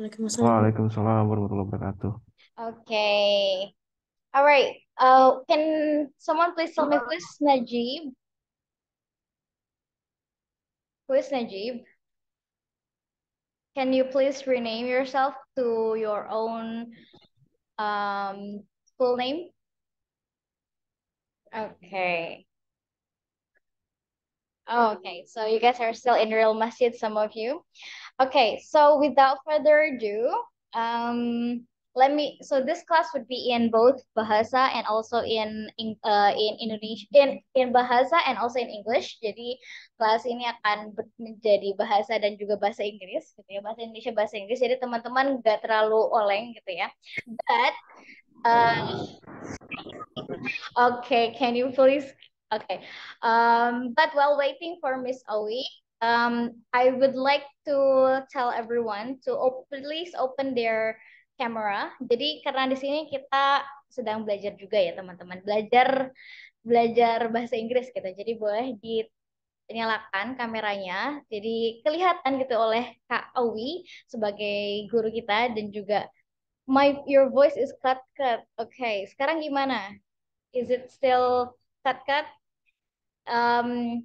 Waalaikumsalam. Waalaikumsalam warahmatullahi wabarakatuh. Okay. All right. Can someone please tell me who is Najib? Who is Najib? Can you please rename yourself to your own um, full name? Okay. Okay. So you guys are still in Real Masjid, some of you. Okay, so without further ado, so this class would be in both Bahasa and also in Indonesia, in Bahasa and also in English. Jadi kelas ini akan menjadi bahasa dan juga bahasa Inggris, gitu ya, bahasa Indonesia, bahasa Inggris. Jadi teman-teman nggak terlalu oleng, gitu ya. But uh, okay, can you please? Okay. But while waiting for Miss Owi, I would like to tell everyone to please open their camera. Jadi karena di sini kita sedang belajar juga ya teman-teman, belajar belajar bahasa Inggris gitu. Jadi boleh dinyalakan kameranya. Jadi kelihatan gitu oleh Kak Owi sebagai guru kita dan juga your voice is cut. Okay, sekarang gimana? Is it still cut? Um,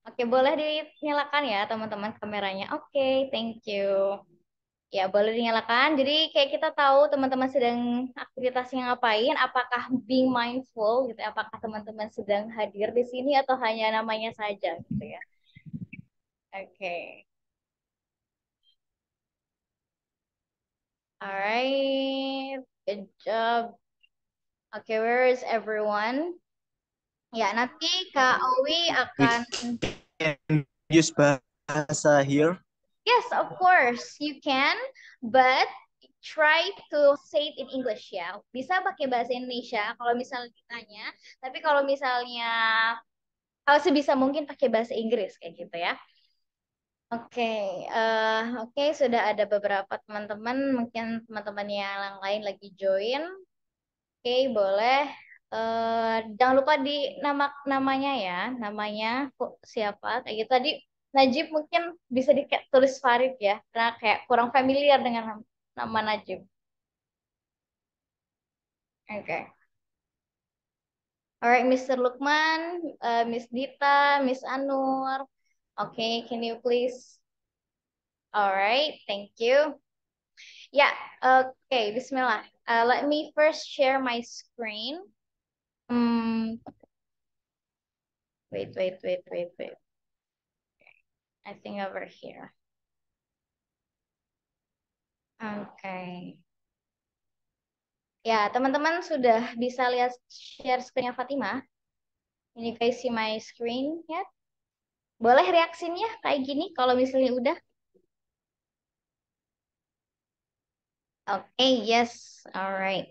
Oke, boleh dinyalakan ya teman-teman kameranya. Oke, thank you. Ya, boleh dinyalakan. Jadi kayak kita tahu teman-teman sedang aktivitasnya ngapain, apakah being mindful gitu, ya, apakah teman-teman sedang hadir di sini atau hanya namanya saja gitu ya. Oke. Alright, good job. Oke, where is everyone? Ya, nanti Kak Owi We akan. can use bahasa here. Yes, of course you can, but try to say it in English ya. Bisa pakai bahasa Indonesia kalau misalnya ditanya, tapi kalau sebisa mungkin pakai bahasa Inggris kayak gitu ya. Oke, oke, sudah ada beberapa teman-teman, mungkin teman-teman yang lain lagi join. Oke, boleh. Jangan lupa di namanya ya, namanya kok siapa? Kayak gitu tadi Najib mungkin bisa tulis Farid ya, karena kayak kurang familiar dengan nama Najib. Oke. Alright, Mr. Lukman, Miss Dita, Miss Anur. Okay, can you please? Alright, thank you. Yeah, okay, Bismillah. Let me first share my screen. Hmm, wait. I think over here. Oke. Ya, teman-teman sudah bisa lihat share screen-nya Fatima. Ini guys see my screen ya. Boleh reaksinya kayak gini kalau misalnya udah. Oke, yes. Alright.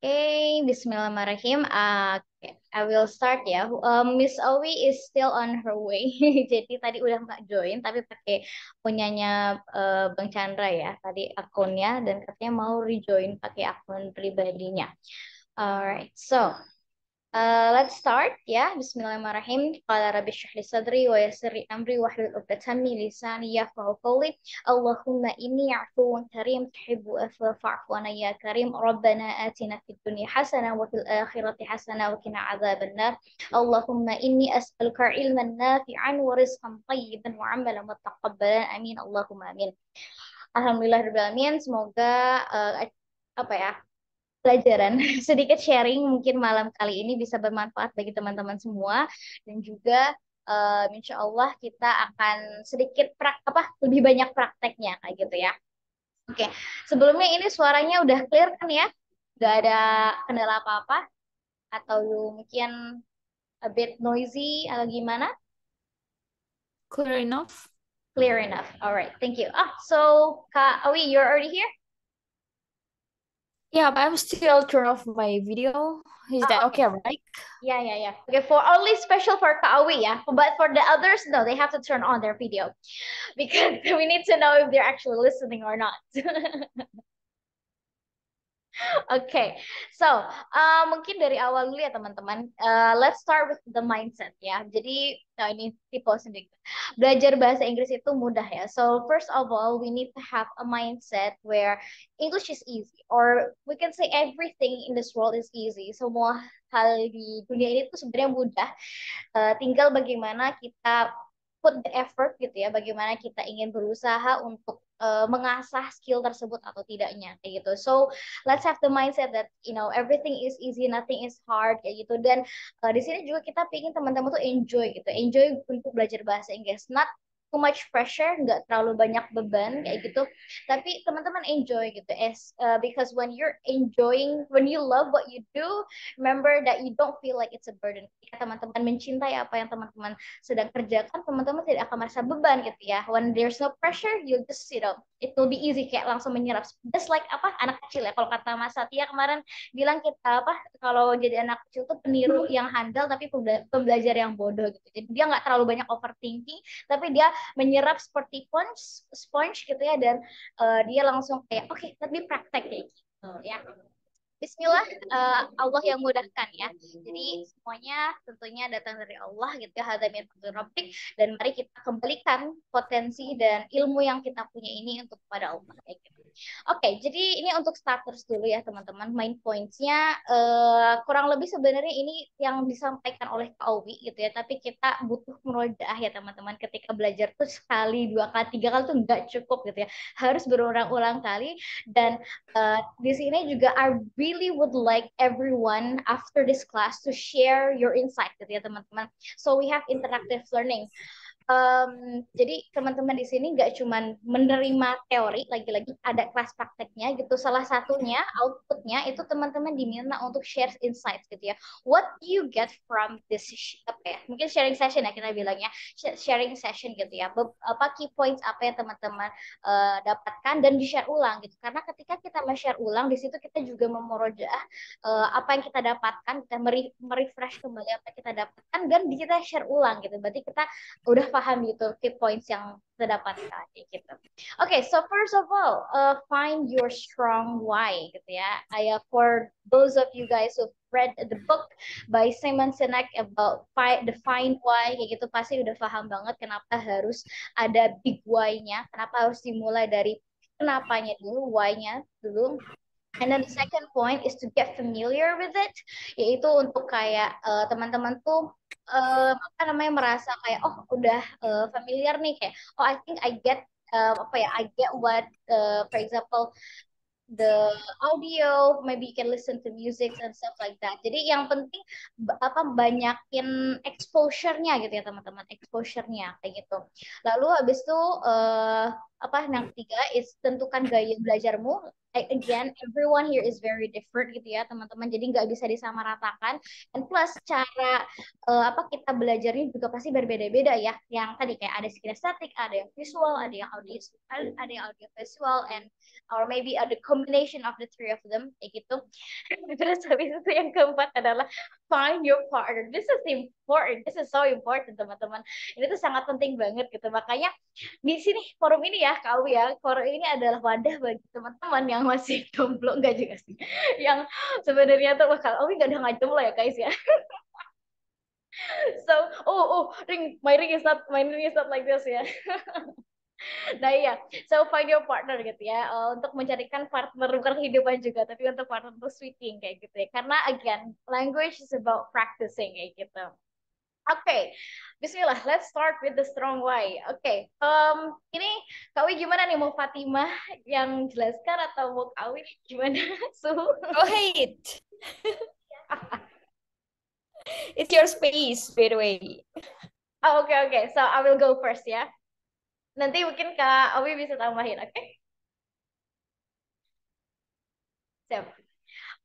Oke, Bismillahirrahmanirrahim. I will start ya. Miss Owi is still on her way. Jadi tadi udah nggak join, tapi pakai punyanya Bang Chandra ya. Tadi akunnya dan katanya mau rejoin pakai akun pribadinya. Alright, so let's start ya. Bismillahirrahmanirrahim. Qala rabbi shrah li sadri wa yassir li amri wahlul 'uqdatam min lisani yafqahu qawli. Allahumma inni 'afuwun karim tuhibbu afwa fa'fu anna ya karim. Rabbana atina fid dunya hasanah wa fil akhirati hasanah wa qina adzabannar. Allahumma inni as'aluka ilman nafi'an wa rizqan thayyiban wa 'amalan mutaqabbalan. Amin. Allahumma amin. Alhamdulillahirabbil alamin. Semoga apa ya? Pelajaran sedikit sharing mungkin malam kali ini bisa bermanfaat bagi teman-teman semua dan juga insya Allah kita akan sedikit lebih banyak prakteknya kayak gitu ya. Oke, sebelumnya ini suaranya udah clear kan ya? Gak ada kendala apa-apa atau mungkin a bit noisy atau gimana? Clear enough? Clear enough. Alright, thank you. So Kak Awi, you're already here? Yeah, but I'm still turn off my video. Is that Okay. okay, right? Yeah. Okay, for only special for Kaawi, yeah. But for the others, no, they have to turn on their video because we need to know if they're actually listening or not. Okay, so mungkin dari awal dulu ya teman-teman. Let's start with the mindset ya. Jadi ini tipe sedikit. Belajar bahasa Inggris itu mudah ya. So first of all, we need to have a mindset where English is easy, or we can say everything in this world is easy. Semua hal di dunia ini tuh sebenarnya mudah. Tinggal bagaimana kita put the effort gitu ya, bagaimana kita ingin berusaha untuk mengasah skill tersebut atau tidaknya kayak gitu. So let's have the mindset that everything is easy, nothing is hard kayak gitu. Dan di sini juga kita pengen teman-teman tuh enjoy gitu, enjoy untuk belajar bahasa Inggris. Not too much pressure, nggak terlalu banyak beban kayak gitu. Tapi teman-teman enjoy gitu, because when you love what you do, remember that you don't feel like it's a burden. Ketika teman-teman mencintai apa yang teman-teman sedang kerjakan, teman-teman tidak akan merasa beban gitu ya. When there's no pressure, you just it will be easy, kayak langsung menyerap. Just like apa anak kecil ya. Kalau kata Mas Satya kemarin bilang kita apa, kalau jadi anak kecil tuh peniru yang handal tapi pembelajar yang bodoh gitu. Jadi dia nggak terlalu banyak overthinking, tapi dia menyerap seperti sponge gitu ya, dan dia langsung kayak oke, let me praktek kayak gitu ya. Bismillah, Allah yang mudahkan ya. Jadi semuanya tentunya datang dari Allah gitu ya. Hadza min fadli rabbik, dan mari kita kembalikan potensi dan ilmu yang kita punya ini untuk kepada Allah kayak gitu. Oke, jadi ini untuk starters dulu ya teman-teman. Main pointsnya kurang lebih sebenarnya ini yang disampaikan oleh Kak Owi gitu ya. Tapi kita butuh murojaah ya teman-teman. Ketika belajar tuh sekali, dua kali, tiga kali tuh nggak cukup gitu ya. Harus berulang-ulang kali. Dan di sini juga I really would like everyone after this class to share your insight gitu ya teman-teman. So we have interactive learning. Jadi teman-teman di sini nggak cuma menerima teori, lagi-lagi ada kelas prakteknya gitu. Salah satunya outputnya itu teman-teman diminta untuk share insights gitu ya. What you get from this apa ya? Mungkin sharing session ya kita bilangnya, sharing session gitu ya. Apa key points apa yang teman-teman dapatkan dan di-share ulang gitu. Karena ketika kita share ulang di situ kita juga memorojaah apa yang kita dapatkan, kita merefresh kembali apa yang kita dapatkan dan kita share ulang gitu. Berarti kita udah paham gitu key points yang kita dapatkan gitu. Okay, so first of all, find your strong why gitu ya. For those of you guys who read the book by Simon Sinek about the find why kayak gitu, pasti udah paham banget kenapa harus ada big why-nya, kenapa harus dimulai dari kenapanya dulu, why-nya dulu. And then the second point is to get familiar with it, yaitu untuk kayak teman-teman tuh apa namanya, merasa kayak oh udah familiar nih, kayak oh I think I get apa ya, I get what for example the audio, maybe you can listen to music and stuff like that. Jadi yang penting apa, banyakin exposure-nya gitu ya teman-teman, exposure-nya kayak gitu. Lalu habis itu apa yang ketiga is tentukan gaya belajarmu. Again, everyone here is very different gitu ya teman-teman. Jadi nggak bisa disamaratakan. And plus cara apa kita belajarnya juga pasti berbeda-beda ya. Yang tadi kayak ada kinestetik, ada yang visual, ada yang audio visual, and or maybe the combination of the three of them kayak gitu. Terus habis itu yang keempat adalah find your partner. This is important. This is so important teman-teman. Ini tuh sangat penting banget gitu. Makanya di sini forum ini ya kau ya, forum ini adalah wadah bagi teman-teman yang masih jomblo, enggak juga sih. Yang sebenarnya tuh bakal oh enggak ada nggak jomblo ya guys ya. So my ring is not like this ya. Nah iya, so find your partner gitu ya, untuk mencarikan partner bukan kehidupan juga, tapi untuk partner untuk speaking kayak gitu ya. Karena again, language is about practicing kayak gitu. Oke, Bismillah, let's start with the strong why. Oke, ini Kak Wi gimana nih, mau Fatimah yang jelaskan atau mau Kak Wi gimana? Suhu? Go ahead. It's your space, by the way. Oh, oke, so I will go first ya. Nanti mungkin Kak Awi bisa tambahin, oke? Siap.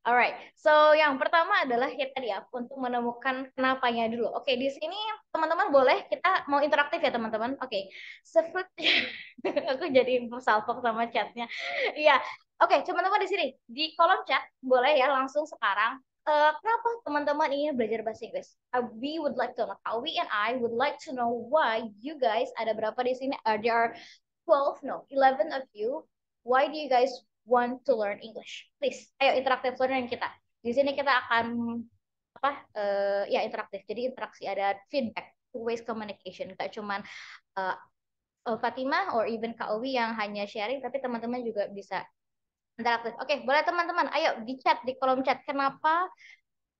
Alright, so yang pertama adalah ya tadi ya, untuk menemukan kenapanya dulu. Oke, di sini teman-teman boleh kita mau interaktif ya teman-teman. Oke, seperti aku jadi salpok sama chatnya. Iya, oke, teman-teman di sini di kolom chat boleh ya langsung sekarang. Kenapa teman-teman ingin belajar bahasa Inggris? We would like to know. We and I would like to know why you guys, ada berapa di sini? There are 12, no, 11 of you. Why do you guys want to learn English. Please, ayo interactive learning kita. Di sini kita akan apa? Ya interaktif. Jadi interaksi, ada feedback, two ways communication. Gak cuman uh, Fatimah or even Kak Owi yang hanya sharing, tapi teman-teman juga bisa interaktif. Oke, boleh teman-teman. Ayo di chat, di kolom chat. Kenapa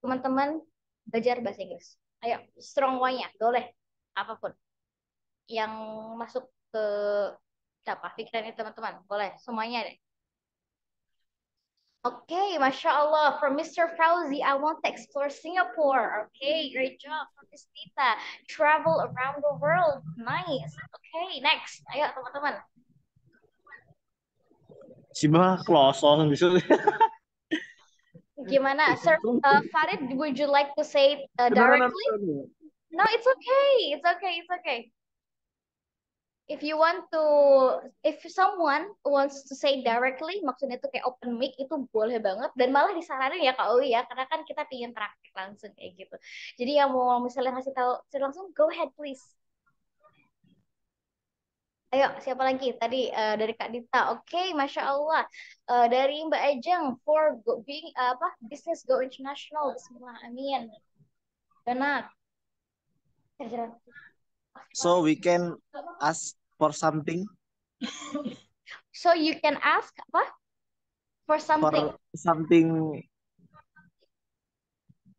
teman-teman belajar bahasa Inggris? Ayo, strong why-nya, boleh. Apapun yang masuk ke apa pikiran teman-teman, boleh semuanya deh. Okay, Masya Allah. From Mr. Fauzi, I want to explore Singapore. Okay, great job. From Miss Tita, travel around the world. Nice. Okay, next. Ayo teman-teman. Si bah kloso bisa. Gimana, Sir Farid? Would you like to say directly? No, it's okay. It's okay. It's okay. If you want to, if someone wants to say directly, maksudnya itu kayak open mic, itu boleh banget. Dan malah disaranin ya Kak Owi ya, karena kan kita ingin praktik langsung kayak gitu. Jadi yang mau misalnya ngasih tahu langsung, go ahead please. Ayo, siapa lagi? Tadi dari Kak Dita. Oke, Masya Allah. Dari Mbak Ajeng, for being apa business go international. Bismillah, amin. Benar. So we can ask for something. So you can ask apa? For something. For something.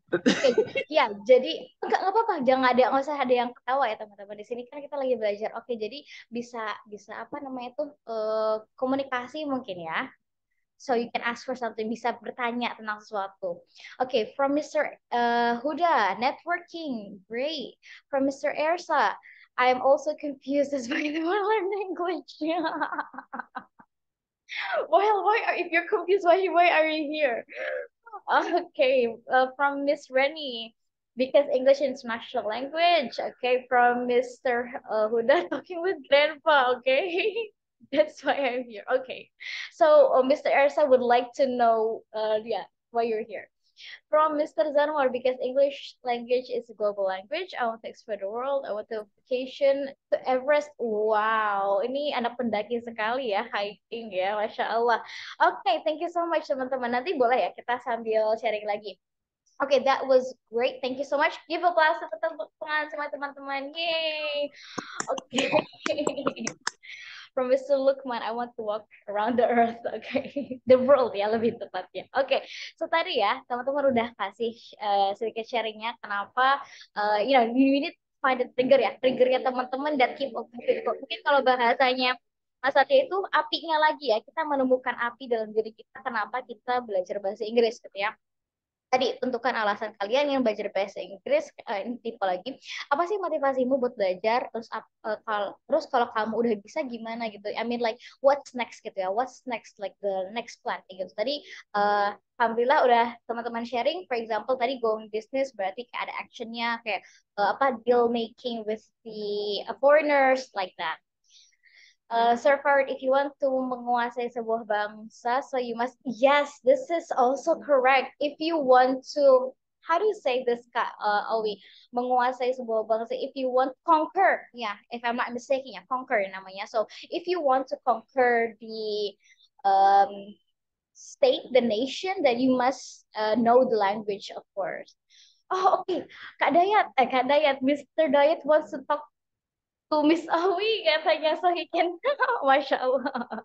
Oke, ya, jadi nggak apa-apa, nggak usah ada yang ketawa ya teman-teman. Di sini kan kita lagi belajar. Oke, jadi bisa bisa apa namanya itu komunikasi mungkin ya. So you can ask for something, bisa bertanya tentang sesuatu. Okay, from Mr. Huda, networking, great. From Mr. Ersa, I am also confused as why you learn English. Well, if you're confused, why are you here? Okay, from Miss Rennie, because English is national language. Okay, from Mr. Huda, talking with grandpa. Okay, that's why I'm here. Okay, so Mr. Ersa would like to know, yeah, why you're here. From Mr. Zanwar, because English language is a global language. I want to explore the world. I want to vacation to Everest. Wow, ini anak pendaki sekali ya, hiking ya, Masya Allah. Oke, thank you so much teman-teman. Nanti boleh ya kita sambil sharing lagi. Oke, that was great. Thank you so much. Give applause tepuk tangan sama teman-teman. Yay. Oke. From Mr. Lukman, I want to walk around the earth. Okay, the world ya lebih tepatnya. Oke, so tadi ya teman-teman udah kasih sedikit sharingnya kenapa, you need to find the trigger ya, triggernya teman-teman that keep open people. Mungkin kalau bahasanya Mas Satya itu apinya lagi ya, kita menemukan api dalam diri kita. Kenapa kita belajar bahasa Inggris gitu ya? Tadi tentukan alasan kalian yang belajar bahasa Inggris. Ini tipe lagi, apa sih motivasimu buat belajar, terus kalau kamu udah bisa gimana gitu, I mean like what's next gitu ya, what's next, like the next plan gitu. Tadi alhamdulillah udah teman-teman sharing, for example tadi going business berarti kayak ada actionnya, kayak apa deal making with the foreigners like that. Sir Fard, if you want to menguasai sebuah bangsa, so you must, yes, this is also correct. If you want to, how do you say this, Kak Owi? Menguasai sebuah bangsa, if you want to conquer, yeah, if I'm not mistaken, ya, conquer namanya. So, if you want to conquer the um, state, the nation, then you must know the language, of course. Oh, okay. Kak Dayat, Mr. Dayat wants to talk to Miss Awi katanya, so he can, Masya Allah.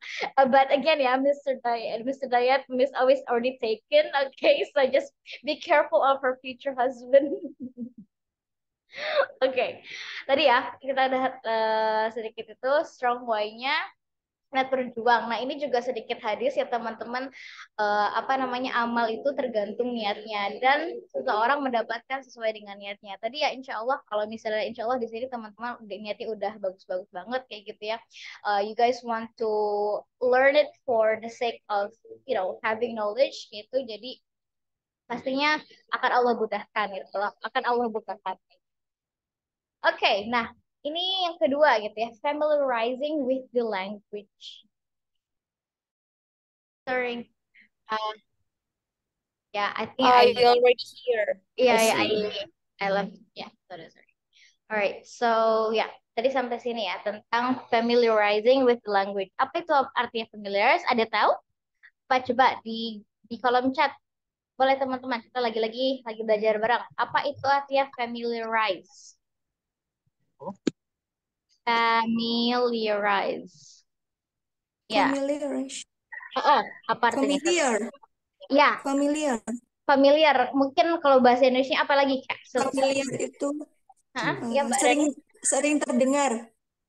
But again ya, Mr. Dayat, Miss Awi is already taken. Okay, so just be careful of her future husband. Okay, tadi ya kita udah sedikit itu strong why-nya. Niat berjuang. Nah, ini juga sedikit hadis ya teman-teman. Apa namanya, amal itu tergantung niatnya dan seseorang mendapatkan sesuai dengan niatnya. Tadi ya insya Allah, kalau misalnya insya Allah di sini teman-teman niatnya udah bagus-bagus banget kayak gitu ya. You guys want to learn it for the sake of having knowledge gitu. Jadi pastinya akan Allah mudahkan gitu. Akan Allah mudahkan. Oke, nah ini yang kedua gitu ya, familiarizing with the language. Sorry. Yeah, I think You already here. yeah, see. I left. Yeah, sorry. Alright, so ya, tadi sampai sini ya tentang familiarizing with the language. Apa itu artinya familiarize? Ada tahu? coba di kolom chat. Boleh teman-teman, kita lagi belajar bareng. Apa itu artinya familiarize? Familiarize. Ya. Familiar. Apa artinya? Familiar. Ya, Familiar. familiar. Mungkin kalau bahasa Indonesia apa lagi, Kak? Familiar itu Ya, Mbak sering Rani? sering terdengar.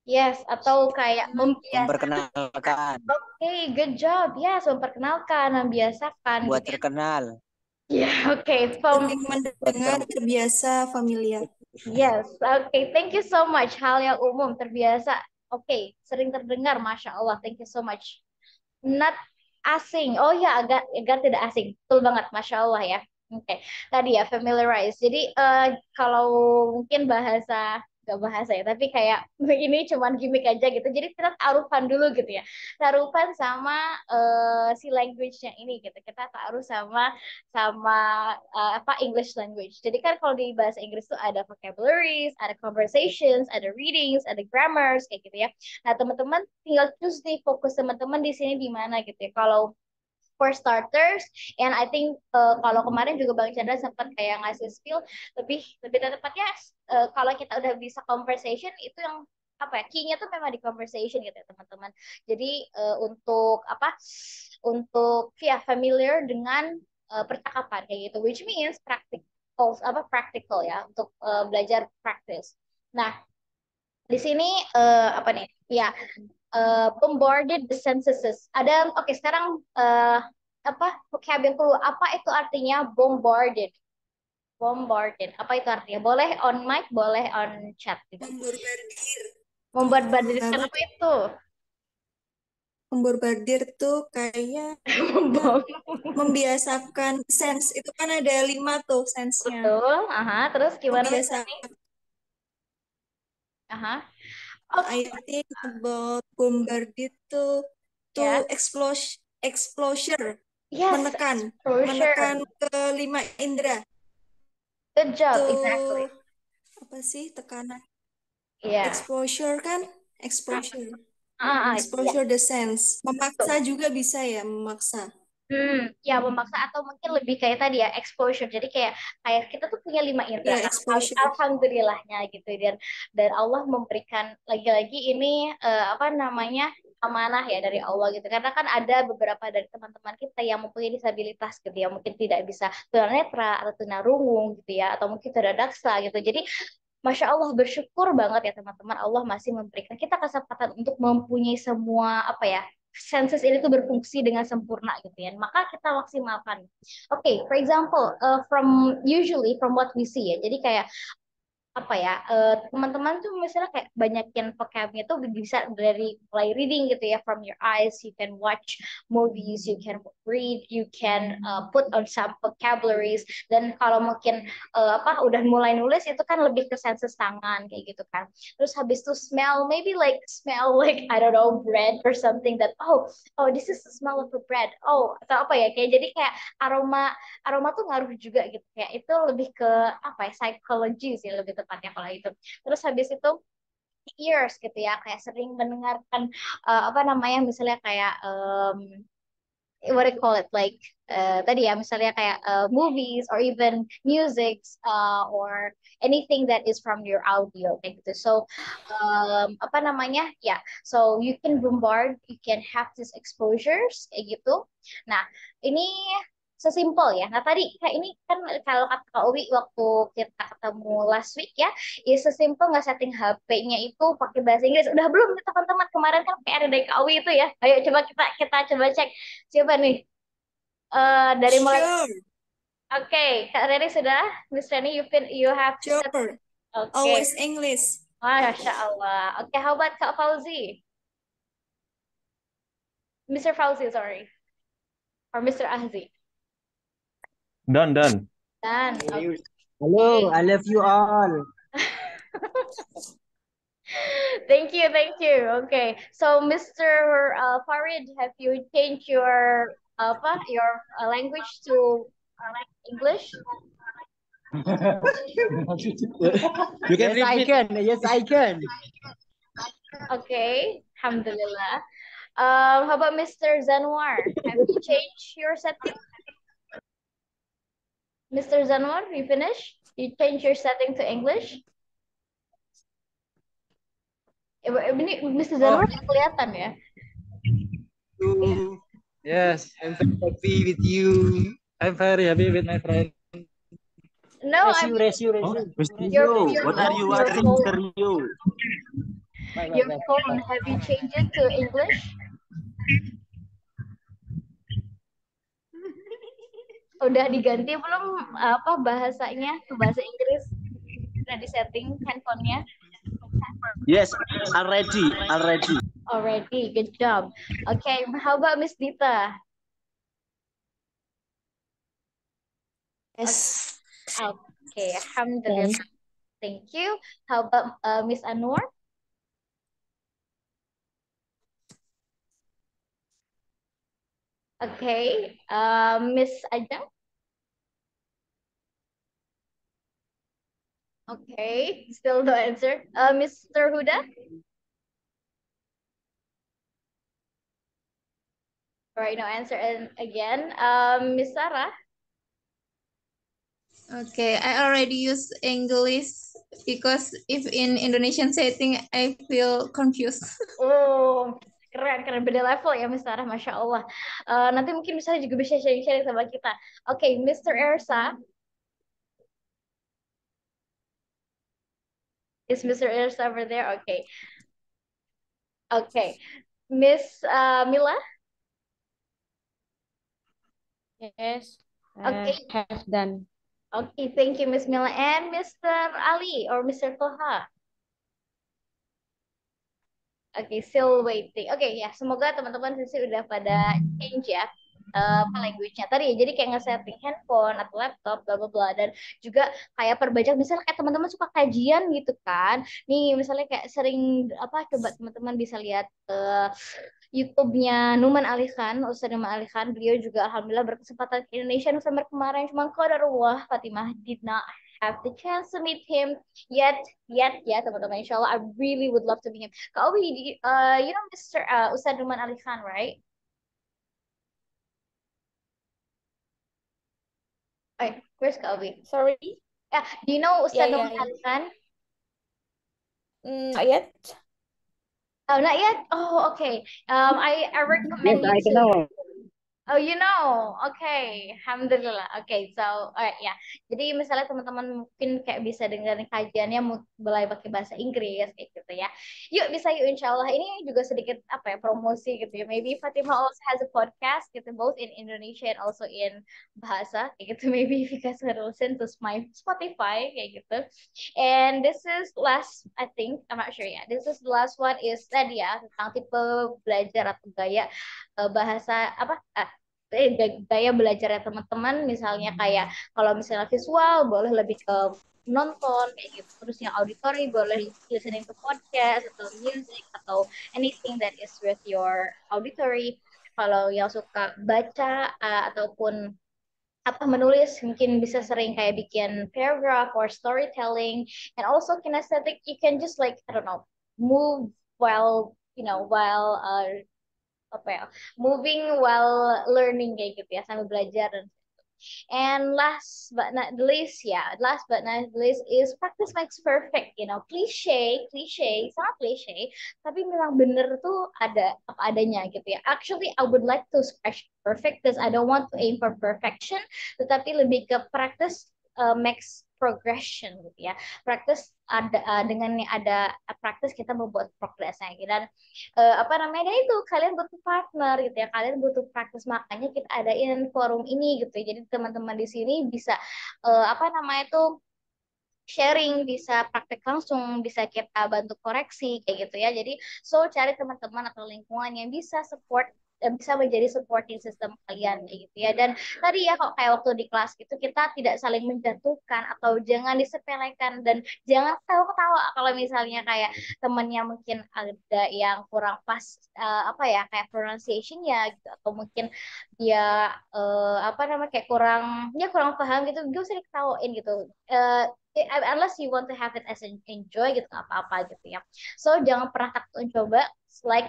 Yes, atau kayak membiasakan. Memperkenalkan. Oke, good job. Yes, memperkenalkan, membiasakan Buat gitu. terkenal. Ya, oke. Sering mendengar, terbiasa, familiar. Yes, oke. Thank you so much. Hal yang umum, terbiasa. Oke, sering terdengar. Masya Allah. Thank you so much. Not asing. Oh ya, agar tidak asing. Betul banget, Masya Allah ya. Oke, tadi ya familiarize. Jadi kalau mungkin nggak bahasa ya, tapi kayak ini cuman gimmick aja gitu. Jadi kita taruhan dulu gitu ya. Taruhan sama si language-nya ini gitu. Kita taruh sama sama apa English language. Jadi kan kalau di bahasa Inggris tuh ada vocabularies, ada conversations, ada readings, ada grammars kayak gitu ya. Nah, teman-teman tinggal choose nih fokus teman-teman di sini di mana gitu ya. Kalau for starters, and I think kalau kemarin juga Bang Chandra sempat kayak ngasih spill lebih lebih tepatnya kalau kita udah bisa conversation itu yang apa ya key-nya tuh memang di conversation gitu ya teman-teman. Jadi untuk apa untuk ya familiar dengan percakapan kayak gitu, which means practical ya untuk belajar practice. Nah, di sini apa nih? Ya, bombarded the senses. Ada, oke, sekarang apa vocab yang keluar? Apa itu artinya bombarded? Bombarded. Apa itu artinya? Boleh on mic, boleh on chat. Gitu. Memborbardir. Memborbardirkan apa itu? Memborbardir tuh kayak membiasakan sense. Itu kan ada 5 tuh sense-nya. Betul. Terus gimana? Membiasakan. I think about bombarded to Yeah. exposure. Yes, Menekan exposure. ke 5 indera. Good job, Tuh, exactly. apa sih tekanan? Yeah. Exposure kan? Exposure. Yeah. Exposure the sense. Memaksa juga bisa ya, memaksa. Ya memaksa atau mungkin lebih kayak tadi ya exposure. Jadi kayak kita tuh punya 5 indera. Ya, exposure. Alhamdulillahnya gitu dan Allah memberikan lagi-lagi ini apa namanya amanah ya dari Allah gitu. Karena kan ada beberapa dari teman-teman kita yang mempunyai disabilitas gitu ya, mungkin tidak bisa tunanetra atau tunarungu gitu ya, atau mungkin tunadarsa gitu. Jadi Masya Allah bersyukur banget ya teman-teman Allah masih memberikan kita kesempatan untuk mempunyai semua apa ya senses ini tuh berfungsi dengan sempurna gitu ya. Maka kita maksimalkan. Oke, for example, usually from what we see ya. Jadi kayak apa ya teman-teman tuh misalnya kayak banyakin vocabnya tuh bisa dari mulai reading gitu ya from your eyes you can watch movies you can read you can put on some vocabularies dan kalau mungkin apa udah mulai nulis itu kan lebih ke senses tangan kayak gitu kan terus habis itu smell like I don't know bread or something that this is the smell of the bread atau apa ya kayak jadi kayak aroma aroma tuh ngaruh juga gitu kayak itu lebih ke apa ya psychology sih lebih tepatnya kalau itu terus habis itu ears gitu ya kayak sering mendengarkan apa namanya misalnya kayak what do you call it like tadi ya misalnya kayak movies or even music or anything that is from your audio kayak gitu so apa namanya ya so you can bombard you can have these exposures kayak gitu nah ini sesimpel ya. Nah tadi kayak ini kan kalau kata Kak Uwi waktu kita ketemu last week ya, sesimpel nggak setting HP-nya itu pakai bahasa Inggris. Udah belum nih, teman-teman kemarin kan kayak ada dari Kak Uwi itu ya. Ayo coba kita coba cek siapa nih dari mulai. Sure. Oke, Kak Reni sudah, Miss Reni you have Sure. Oke. Always English. Masya Allah. Oke, how about Kak Fauzi? Mr. Fauzi, sorry. Or Mr. Ahzi. Done. Done. Okay. Hello, I love you all. Thank you. Okay, so Mr. Farid, have you changed your language to English? You can Yes, I can. Yes, I can. Okay, Alhamdulillah. How about Mr. Zanwar? Have you changed your setting? Mr. Zanwar, you finish? You change your setting to English? Ini Mr. Zanwar nggak kelihatan ya? you. Yes, I'm very happy with you. I'm very happy with my friend. No, I mean Oh, Mr. your Yo, your what are phone, you your watching, phone, Mr. Yo? your phone. Have you changed it to English? Udah diganti belum apa bahasanya ke bahasa Inggris? Udah di setting handphonenya? Yes, already. Already, good job. Okay, how about Miss Dita? Yes. Okay, alhamdulillah. Thank you. How about Miss Anwar? Okay, Miss Ajeng? Okay, still no answer. Mr. Huda? All right, no answer. And again, Miss Sarah? Okay, I already use English because if in Indonesian setting, I feel confused. Oh, keren beda level ya Miss Sarah, Masya Allah. Nanti mungkin misalnya juga bisa sharing-sharing sama kita. Oke, Mr. Ersa. Is Mr. Ersa over there? Okay. Okay. Miss Mila? Yes, Okay. have done. Okay, thank you Miss Mila. And Mr. Ali or Mr. Toha? Oke, still waiting. Oke, ya, semoga teman-teman sisi udah pada change ya apa language-nya tadi ya. Jadi kayak nge-setting handphone atau laptop bla bla bla dan juga kayak perbajak misalnya kayak teman-teman suka kajian gitu kan. Nih, misalnya kayak sering apa coba teman-teman bisa lihat YouTube-nya Numan Ali Khan, Ustaz Numan Ali Khan, beliau juga alhamdulillah berkesempatan ke Indonesia November kemarin, cuma qadarullah Fatimah did not have the chance to meet him yet ya teman-teman. Insya Allah I really would love to meet him. Kak Owi, you know Mr. Ustaz Numan Ali Khan, right? Oh, where's Kak Owi? Sorry, Yeah, do you know Ustaz yeah, Numan yeah. Ali Khan? Not yet. Oh, not yet. Oh, okay. I Yes, recommend you I to. know. Oh, you know. Okay. Alhamdulillah. Okay, so alright ya. Jadi misalnya teman-teman mungkin kayak bisa dengerin kajiannya mulai pakai bahasa Inggris kayak gitu ya. Yuk bisa yuk insya Allah. Ini juga sedikit apa ya promosi gitu ya. Maybe Fatimah also has a podcast gitu both in Indonesia and also in bahasa kayak gitu. Maybe if you guys want to listen to my Spotify kayak gitu. And this is last, I think, I'm not sure ya. This is the last one is tadi ya tentang tipe belajar atau gaya bahasa apa gaya belajarnya teman-teman misalnya kayak kalau misalnya visual boleh lebih ke nonton kayak gitu terus yang auditory boleh listening to podcast atau music atau anything that is with your auditory kalau yang suka baca ataupun apa menulis mungkin bisa sering kayak bikin paragraph or storytelling and also kinesthetic you can just like I don't know move while while apa ya moving while learning kayak gitu ya sambil belajar dan and last but not the least is practice makes perfect cliche sangat cliche tapi memang bener tuh ada apa adanya gitu ya actually I would like to scratch perfect because I don't want to aim for perfection tetapi lebih ke practice makes progression gitu ya practice dengan ada practice kita membuat progresnya gitu dan apa namanya itu kalian butuh partner gitu ya kalian butuh praktis makanya kita adain forum ini gitu ya. Jadi teman-teman di sini bisa apa namanya itu sharing bisa praktek langsung bisa kita bantu koreksi kayak gitu ya jadi so cari teman-teman atau lingkungan yang bisa support bisa menjadi supporting system kalian kayak gitu ya dan tadi ya kok kayak waktu di kelas gitu kita tidak saling menjatuhkan atau jangan disepelekan dan jangan ketawa-ketawa kalau misalnya kayak temennya mungkin ada yang kurang pas apa ya kayak pronunciation-nya gitu atau mungkin dia apa namanya kayak kurang paham gitu gak usah diketawain gitu unless you want to have it as an enjoy gitu nggak apa-apa gitu ya so jangan pernah takut mencoba like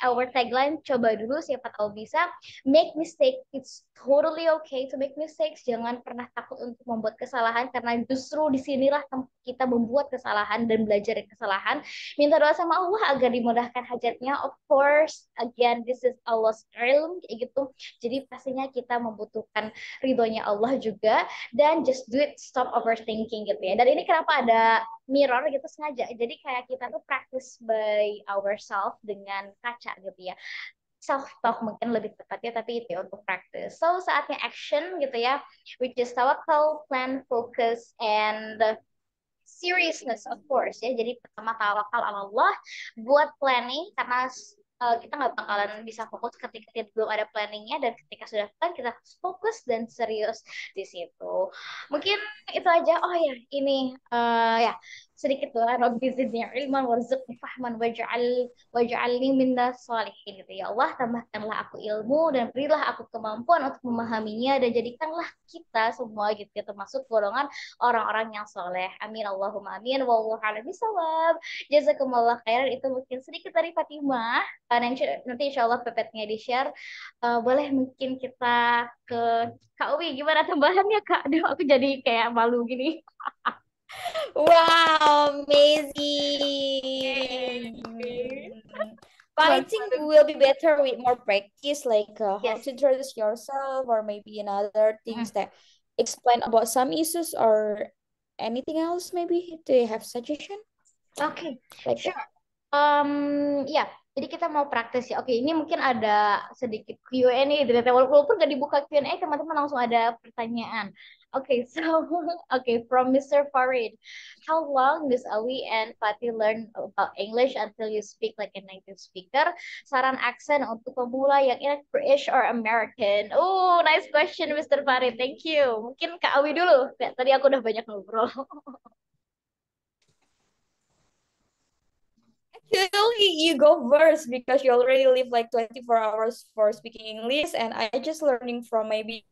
our tagline, coba dulu siapa tahu bisa. Make mistake, it's totally okay to make mistakes. Jangan pernah takut untuk membuat kesalahan karena justru disinilah tempat kita membuat kesalahan dan belajar dari kesalahan. Minta doa sama Allah agar dimudahkan hajatnya. Of course, again, this is Allah's realm, kayak gitu. Jadi pastinya kita membutuhkan ridhonya Allah juga. Dan just do it, stop overthinking gitu ya. Dan ini kenapa ada mirror gitu sengaja. Jadi kayak kita tuh practice by ourselves dengan kaca gitu ya. Self talk mungkin lebih tepatnya, tapi itu ya untuk practice. So saatnya action gitu ya, which is tawakal, plan, focus, and seriousness of course ya. Jadi pertama tawakal ala Allah, buat planning karena kita nggak bakalan bisa fokus ketika belum ada planningnya, dan ketika sudah plan kita harus fokus dan serius di situ. Mungkin itu aja. Oh ya, ini ya sedikit lah. Rabbi zidni ilman warzuqni fahman waj'alni minnas shalihin gitu ya Allah, tambahkanlah aku ilmu dan berilah aku kemampuan untuk memahaminya, dan jadikanlah kita semua gitu ya termasuk golongan orang-orang yang soleh. Amin Allahumma amin. Wallahu a'lam bishawab. Jazakumullah khairan. Itu mungkin sedikit dari Fatimah. Nanti insya Allah pepetnya di-share. Boleh mungkin kita ke Kak Uwi. Gimana tambahannya Kak? Aduh, aku jadi kayak malu gini. Wow, amazing. But I think we'll be better with more practice, like how Yes. to introduce yourself, or maybe another things that explain about some issues or anything else. Maybe do you have suggestion Oke, like sure. that? Ya, jadi kita mau praktis ya. Oke, ini mungkin ada sedikit Q&A nih, ternyata walaupun gak dibuka Q&A, teman-teman langsung ada pertanyaan. Oke, from Mr. Farid. How long Miss Awi and Fatih learn about English until you speak like a native speaker? Saran aksen untuk pemula yang British or American? Oh, nice question, Mr. Farid. Thank you. Mungkin Kak Awi dulu. Ya, tadi aku udah banyak ngobrol. Actually, you go first because you already live like 24 hours for speaking English, and I just learning from maybe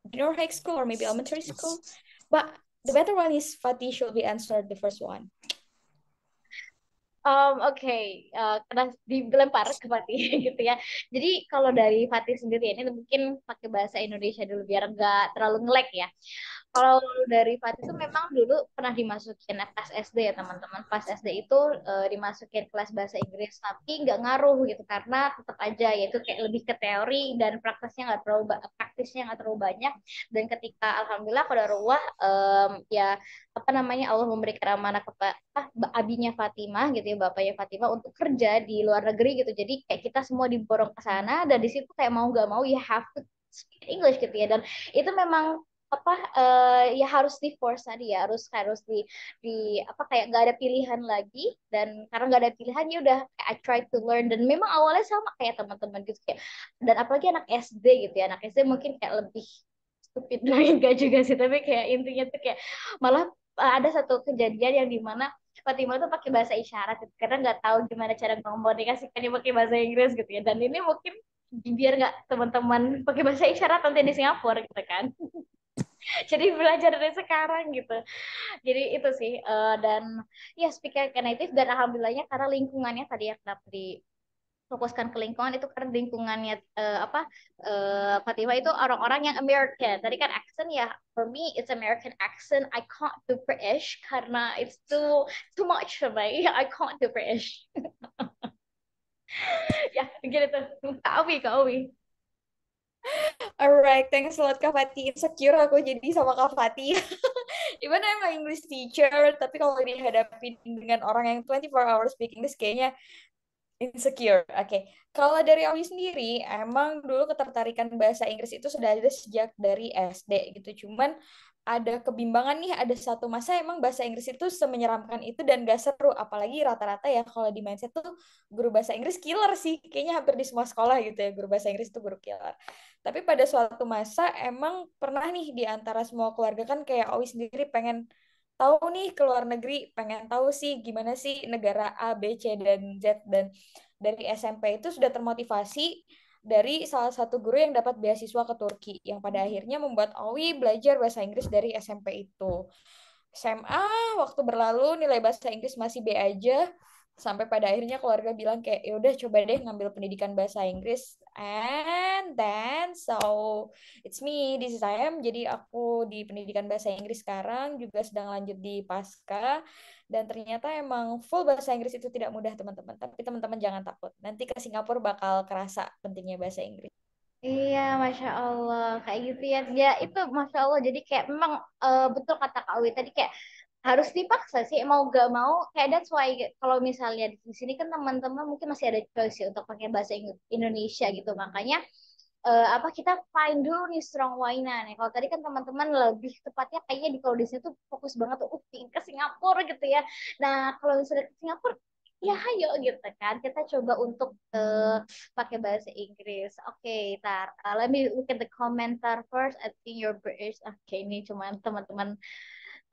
junior high school or maybe elementary school. But the better one is Fatih should be answered the first one. Oke, karena dilempar ke Fatih gitu ya. Jadi kalau dari Fatih sendiri ini mungkin pakai bahasa Indonesia dulu biar nggak terlalu ngelek ya. Kalau dari Fatih itu memang dulu pernah dimasukin pas SD ya teman-teman. Pas SD itu dimasukin kelas bahasa Inggris, tapi nggak ngaruh gitu karena tetap aja yaitu kayak lebih ke teori dan praktisnya nggak terlalu banyak. Dan ketika alhamdulillah qadarullah ya apa namanya Allah memberikan amanah kepada abinya Fatimah gitu ya, bapaknya Fatimah untuk kerja di luar negeri gitu. Jadi kayak kita semua diborong ke sana, dan di situ kayak mau nggak mau ya have to speak English gitu ya. Dan itu memang ya harus di force tadi ya, harus di apa kayak nggak ada pilihan lagi, dan karena nggak ada pilihan ya udah I try to learn. Dan memang awalnya sama kayak teman-teman gitu kayak, dan apalagi anak SD gitu ya, anak SD mungkin kayak lebih stupid lagi enggak juga sih, tapi kayak intinya tuh kayak malah ada satu kejadian yang dimana Fatimah tuh pakai bahasa isyarat gitu, karena nggak tahu gimana cara mengomunikasikannya pakai bahasa Inggris gitu ya. Dan ini mungkin biar nggak teman-teman pakai bahasa isyarat nanti di Singapura gitu kan. Jadi belajar dari sekarang gitu. Jadi itu sih dan ya speaker native, dan alhamdulillahnya karena lingkungannya tadi yang kenapa difokuskan ke lingkungan itu karena lingkungannya Fatima itu orang-orang yang American. Tadi kan accent ya, for me it's American accent. I can't do British karena it's too much for me. I can't do British. Ya, gitu tuh. Kak Awi. Alright, thanks a lot Kak Fatih. Insecure aku jadi sama Kak Fatih. Even I'm an English teacher, tapi kalau dihadapin dengan orang yang 24 hours speaking English kayaknya insecure. Oke. Kalau dari Awi sendiri, emang dulu ketertarikan bahasa Inggris itu sudah ada sejak dari SD gitu. Cuman ada kebimbangan nih, ada satu masa emang bahasa Inggris itu semenyeramkan itu dan gak seru. Apalagi rata-rata ya kalau di mindset tuh guru bahasa Inggris killer sih. Kayaknya hampir di semua sekolah gitu ya, guru bahasa Inggris itu guru killer. Tapi pada suatu masa emang pernah nih di antara semua keluarga kan kayak Awi sendiri pengen tahu nih ke luar negeri, pengen tahu sih gimana sih negara A, B, C, dan Z. Dan dari SMP itu sudah termotivasi dari salah satu guru yang dapat beasiswa ke Turki, yang pada akhirnya membuat Awi belajar bahasa Inggris dari SMP itu. SMA, waktu berlalu nilai bahasa Inggris masih B aja, Sampai pada akhirnya keluarga bilang kayak ya udah coba deh ngambil pendidikan bahasa Inggris, and then so it's me, this is I am. Jadi aku di pendidikan bahasa Inggris sekarang juga sedang lanjut di pasca, dan ternyata emang full bahasa Inggris itu tidak mudah teman-teman, tapi teman-teman jangan takut, nanti ke Singapura bakal kerasa pentingnya bahasa Inggris. Iya, Masya Allah, kayak gitu ya. Ya, itu Masya Allah. Jadi kayak memang betul kata Kak Awi tadi kayak harus dipaksa sih, mau gak mau. Kayak that's why kalau misalnya di sini kan teman-teman mungkin masih ada choice ya untuk pakai bahasa Indonesia gitu. Makanya apa kita find dulu nih strong why-nya nih. Kalau tadi kan teman-teman lebih tepatnya kayaknya di kalau di sini tuh fokus banget tuh pingin ke Singapura gitu ya. Nah, kalau misalnya ke Singapura ya ayo gitu kan. Kita coba untuk pakai bahasa Inggris. Oke, tar. Let me look at the commenter first. I think your British. Oke, ini cuma teman-teman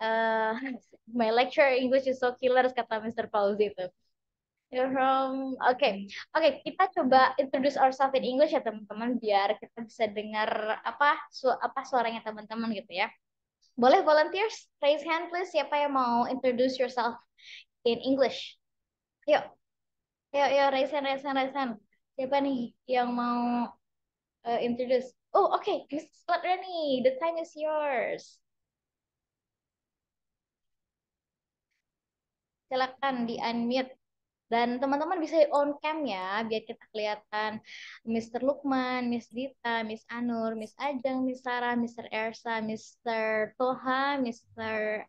uh, my lecture English is so killer kata Mr. Fauzi itu. You're from Oke, kita coba introduce ourselves in English ya teman-teman biar kita bisa dengar apa suaranya teman-teman gitu ya. Boleh volunteers raise hand please, siapa yang mau introduce yourself in English? Yuk, yuk raise hand, raise hand, raise hand. Siapa nih yang mau introduce? Oh, oke, Mrs. Ladrani, the time is yours. Silakan di unmute. Dan teman-teman bisa on cam ya, biar kita kelihatan Mr. Lukman, Miss Dita, Miss Anur, Miss Ajeng, Miss Sarah, Mr. Ersa, Mr. Toha, Mr.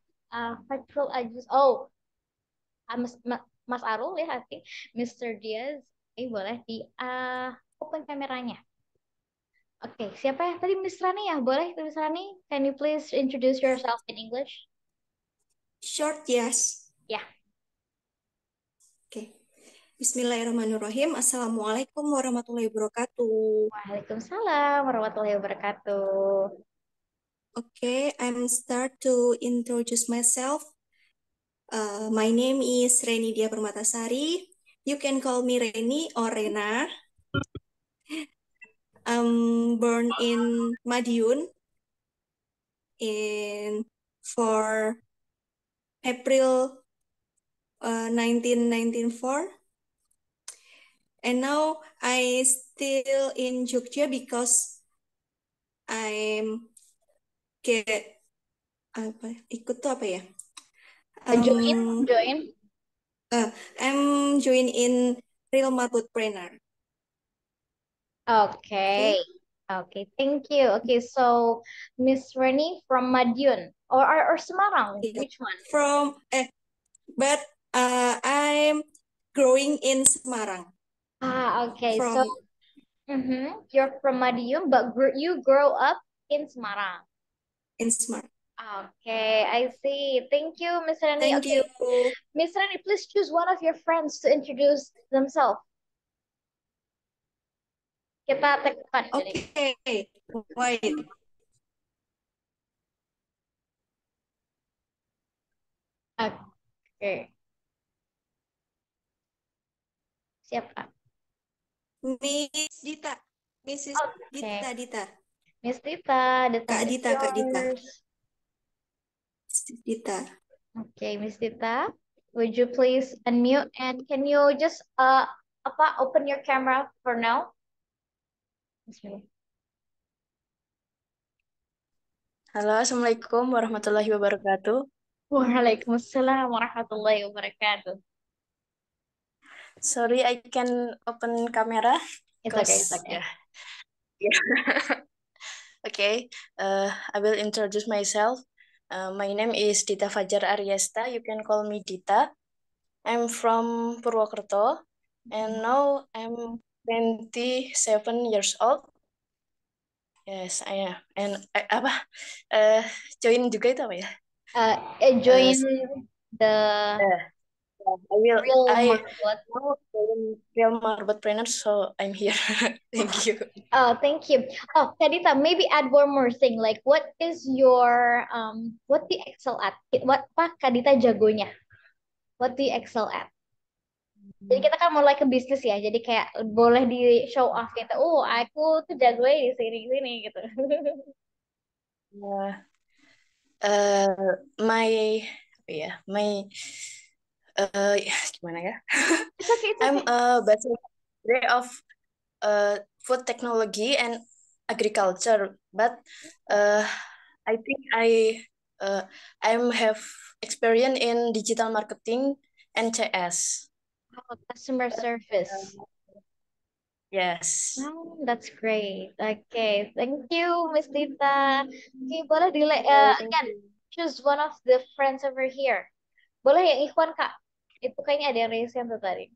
Fatul Ajus. Oh, Mas Arul ya, hati. Mr. Diaz. Boleh di open kameranya. Oke, siapa ya? Tadi Miss Rani ya? Boleh, Miss Rani? Can you please introduce yourself in English? Short, yes. Ya. Okay. Bismillahirrahmanirrahim. Assalamualaikum warahmatullahi wabarakatuh. Waalaikumsalam warahmatullahi wabarakatuh. Okay, I'm start to introduce myself. My name is Reni Dia Permatasari. You can call me Reni or Rena. I'm born in Madiun for April 1994. And now I still in Jogja because I'm ikut tuh apa ya? Join. I'm join in Real Marbotpreneur. Okay. Thank you. Okay, so Miss Reni from Madiun or Semarang, Yeah. which one? But I'm growing in Semarang. Okay. From So you're from Madiun, but you grow up in Semarang. in Semarang. Okay, I see. Thank you, Miss Reni. Thank Okay, you. Miss Reni, please choose one of your friends to introduce themselves. Kita tekan. Okay, wait. Okay. Siapa? Miss Dita. Mrs. Okay. Dita. Miss Dita, the Kak time is Dita, Kak Dita. yours. Dita. Okay, Miss Dita, would you please unmute and can you just open your camera for now? Bismillah. Halo, Assalamualaikum warahmatullahi wabarakatuh. Waalaikumsalam warahmatullahi wabarakatuh. Sorry, I can open camera. It's okay. Yeah. Okay, I will introduce myself. My name is Dita Fajar Aryesta. You can call me Dita. I'm from Purwokerto, and now I'm 27 years old. Yes, I am. And join juga itu apa ya? Join the I will. Real I Marbot. now join Real Marbotpreneur, so I'm here. Thank you. Oh, thank you. Oh, Kadita, maybe add one more thing. Like, what is your what do you excel at? What Kadita jagonya? What do you excel at? Jadi kita kan mulai ke bisnis ya, jadi kayak boleh di show off gitu. Oh, aku tuh jagonya di sini gitu. My Gimana ya? It's okay, it's I'm okay. a bachelor of food technology and agriculture, but I think I have experience in digital marketing and CS. Oh, customer service. Yes. Oh, that's great. Okay, thank you, Miss Dita. Okay, boleh Thank again, you. choose one of the friends over here. Boleh yang Ikhwan, Kak? Itu kayaknya ada yang raise hand tuh tadi.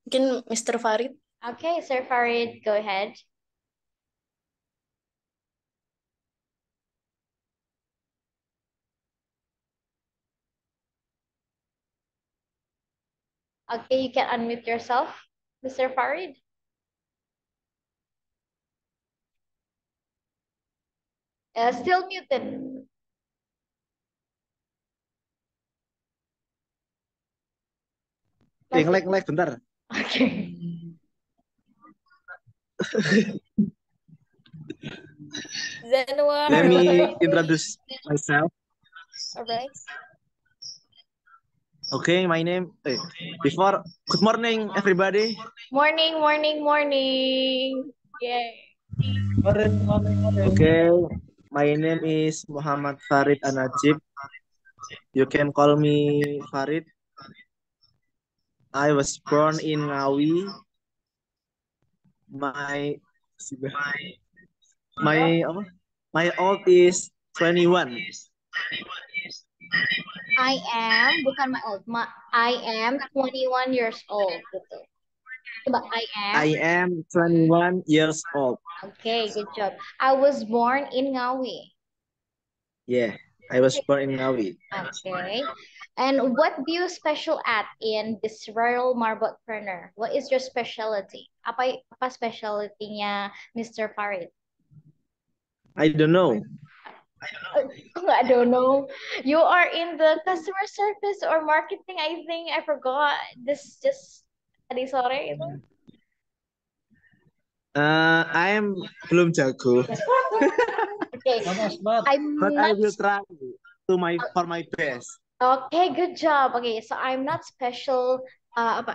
Mungkin Mr. Farid. Okay, Sir Farid, go ahead. Okay, you can unmute yourself, Mr. Farid. Still muted. Masih. Lag bentar. Oke. Zanuar, Let what are me you doing? introduce myself. Alright. Okay, my name. Before, good morning, everybody. Morning, morning, morning. Yay. Okay, my name is Muhammad Farid Anajib. You can call me Farid. I was born in Ngawi. My apa? My old is 21. Bukan my old, I am 21 years old. Gitu. Coba I am 21 years old. Okay, good job. I was born in Ngawi. Yeah, I was born in Ngawi. Okay. And what do you special at in this Royal Marbotpreneur? What is your specialty? Apa specialty-nya Mr. Farid? I don't know. I don't know. You are in the customer service or marketing, I think. I forgot. This just tadi sore itu. I am belum jago. Okay. But I will try for my best. Okay, good job. Okay, so I'm not special. That's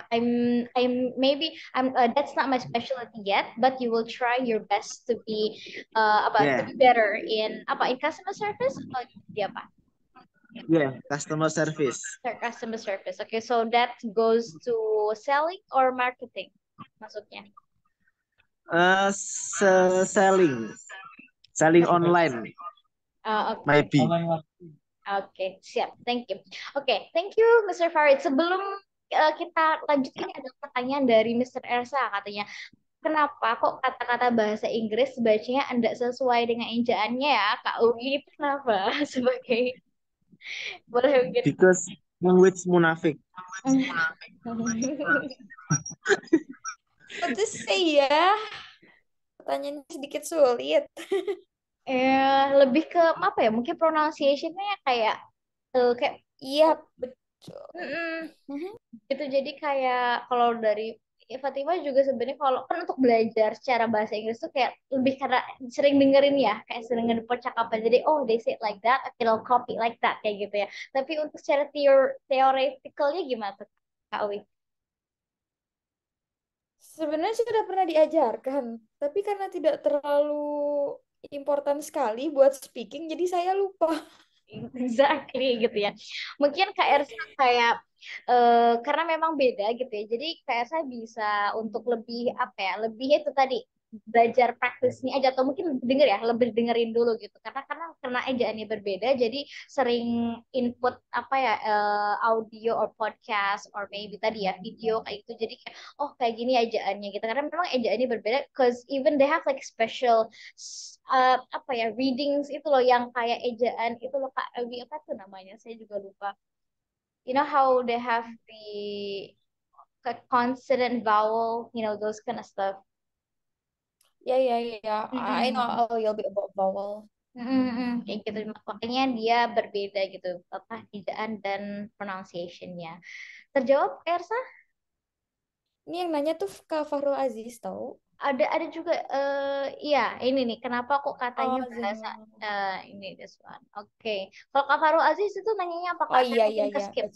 not my specialty yet, but you will try your best to be to be better in customer service atau di apa? Yeah, customer service. Customer service. Okay, so that goes to selling or marketing, maksudnya? Selling online. Okay. Maybe. Oke, siap. Thank you. Oke, thank you, Mr. Farid. Sebelum kita lanjut, ini ada pertanyaan dari Mr. Elsa, katanya. Kenapa kok kata-kata bahasa Inggris bacanya tidak sesuai dengan ejaannya ya, Kak Ugi? Itu kenapa? Sebagai, boleh mungkin. Because language munafik. What to say ya? Pertanyaannya sedikit sulit. Lebih ke apa ya? Mungkin pronunciation-nya kayak Iya, betul. Itu jadi kayak kalau dari Fatima juga sebenarnya kalau kan untuk belajar secara bahasa Inggris tuh kayak lebih karena sering dengerin ya, kayak sering dengerin percakapan. Jadi they say it like that, okay, I'll copy like that kayak gitu ya. Tapi untuk secara theoreticalnya gimana tuh, Kak Wi? Sebenarnya sudah pernah diajarkan, tapi karena tidak terlalu important sekali buat speaking, jadi saya lupa. Exactly gitu ya. Mungkin Kak Ersa kayak karena memang beda gitu ya. Jadi Kak Ersa bisa untuk lebih lebih itu tadi belajar praktisnya aja atau mungkin denger ya, lebih dengerin dulu gitu. Karena ejaannya berbeda jadi sering input audio or podcast or maybe tadi ya video kayak gitu. Jadi kayak kayak gini ejaannya gitu. Karena memang ejaannya berbeda cause even they have like special readings itu loh yang kayak ejaan itu loh Kak Ewi, apa tuh namanya saya juga lupa. You know how they have the consonant vowel, you know those kind of stuff. Ya. I know a little bit about vowel. Kayak gitu, makanya dia berbeda gitu ejaan dan pronunciation-nya. Terjawab Ersa? Ini yang nanya tuh Kak Fahrul Aziz tahu. ada juga iya ini nih kenapa kok katanya Oh, bahasa Zeno. ini this one. Oke. Kalau Kak Farul Aziz itu nanyanya apa Oh Kak? Saya iya mungkin ke iya. skip.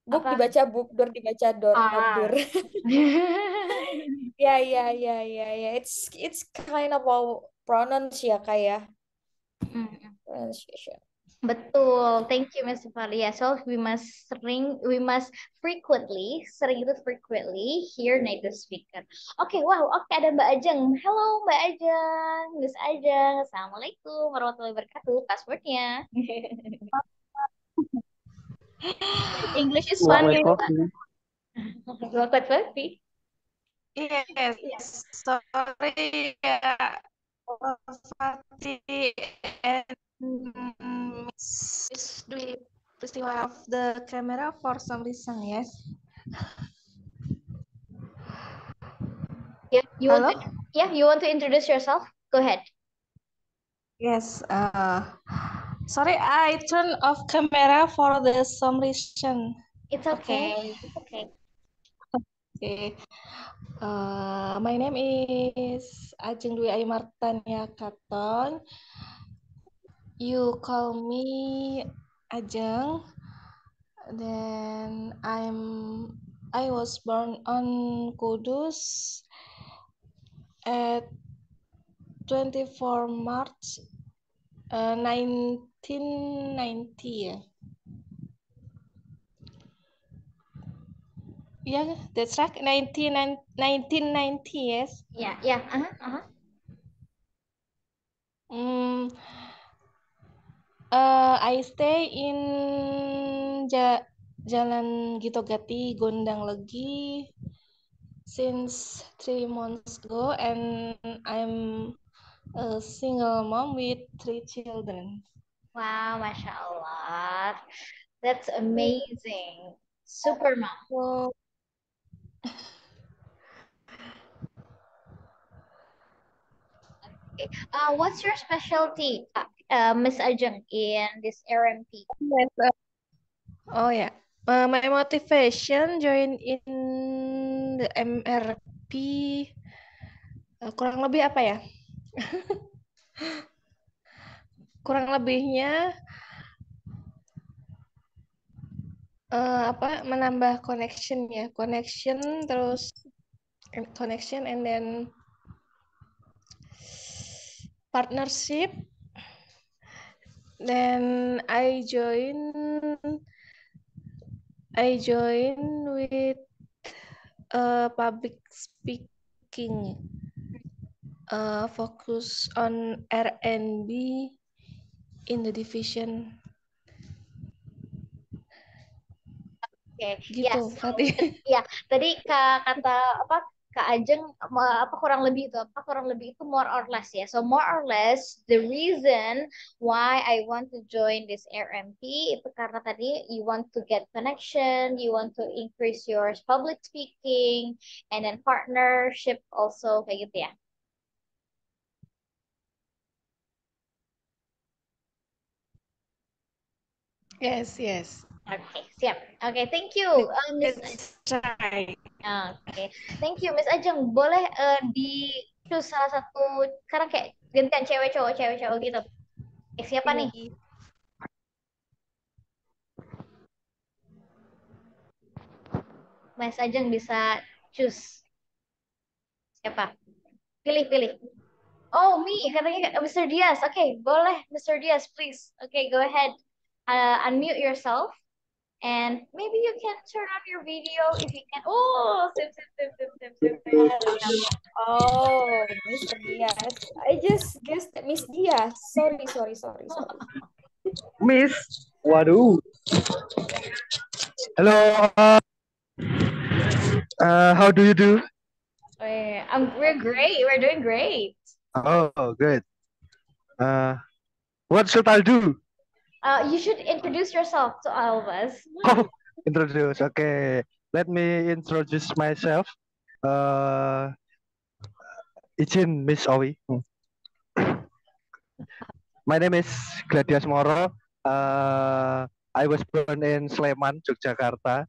Book Apa? dibaca book, door dibaca door, not dur. Ah. Ya. It's kind of how pronounce ya kayak Mm. pronunciation. Betul, thank you Miss Valia. So we must sering itu frequently hear native speaker. Oke, wow, oke ada Mbak Ajeng. Hello Mbak Ajeng, Miss Ajeng. Assalamualaikum warahmatullahi wabarakatuh. Passwordnya. English is fun White gitu. coffee. Dua kuat Fafi. Yes, sorry, Fatih and Miss Dwi, still have the camera for some reason, yes. Yeah, Hello? you want to introduce yourself? Go ahead. Yes, sorry, I turned off camera for the some reason. It's okay. It's okay. Okay. My name is Ajeng Dwi Aimartania Katon. You call me Ajeng. Then I was born on Kudus at 24 March 1990 ya. Yeah, that's right. 1990, yes. Yeah. I stay in Jalan Gitogati, Gondang Legi since 3 months ago, and I'm a single mom with 3 children. Wow, Masya Allah. That's amazing. Super mom. So, Okay. What's your specialty, Miss Ajeng, in this RMP? yes, oh yeah. My motivation join in the MRP kurang lebih apa ya? Kurang lebihnya menambah connection ya, terus connection and then partnership. Then I join with public speaking, focus on R&B in the division. Okay. Gitu, Yes. Fatih. Ya, tadi kata Kak Ajeng kurang lebih itu more or less ya. So more or less the reason why I want to join this RMP itu karena tadi you want to get connection, you want to increase your public speaking, and then partnership also kayak gitu ya. Yes. Oke, siap. Oke, thank you, Miss. That's right. Oke, thank you, Miss Ajeng. Boleh di choose salah satu, sekarang kayak gantian cewek cowok gitu. Siapa nih? Mas Ajeng bisa choose siapa? Pilih. Oh, me, katanya Mr. Diaz. Oke, boleh, Mr. Diaz, please. Oke, go ahead. Unmute yourself. And maybe you can turn on your video if you can. Oh, sip. Oh, Mr. Diaz. I just guessed that Miss Diaz. Sorry. Miss. Waduh. Hello. How do you do? We're great. We're doing great. Oh, good. What should I do? You should introduce yourself to all of us. Oh, introduce. Okay. Let me introduce myself. Izin Miss Owi. My name is Gladias Moro. I was born in Sleman, Yogyakarta,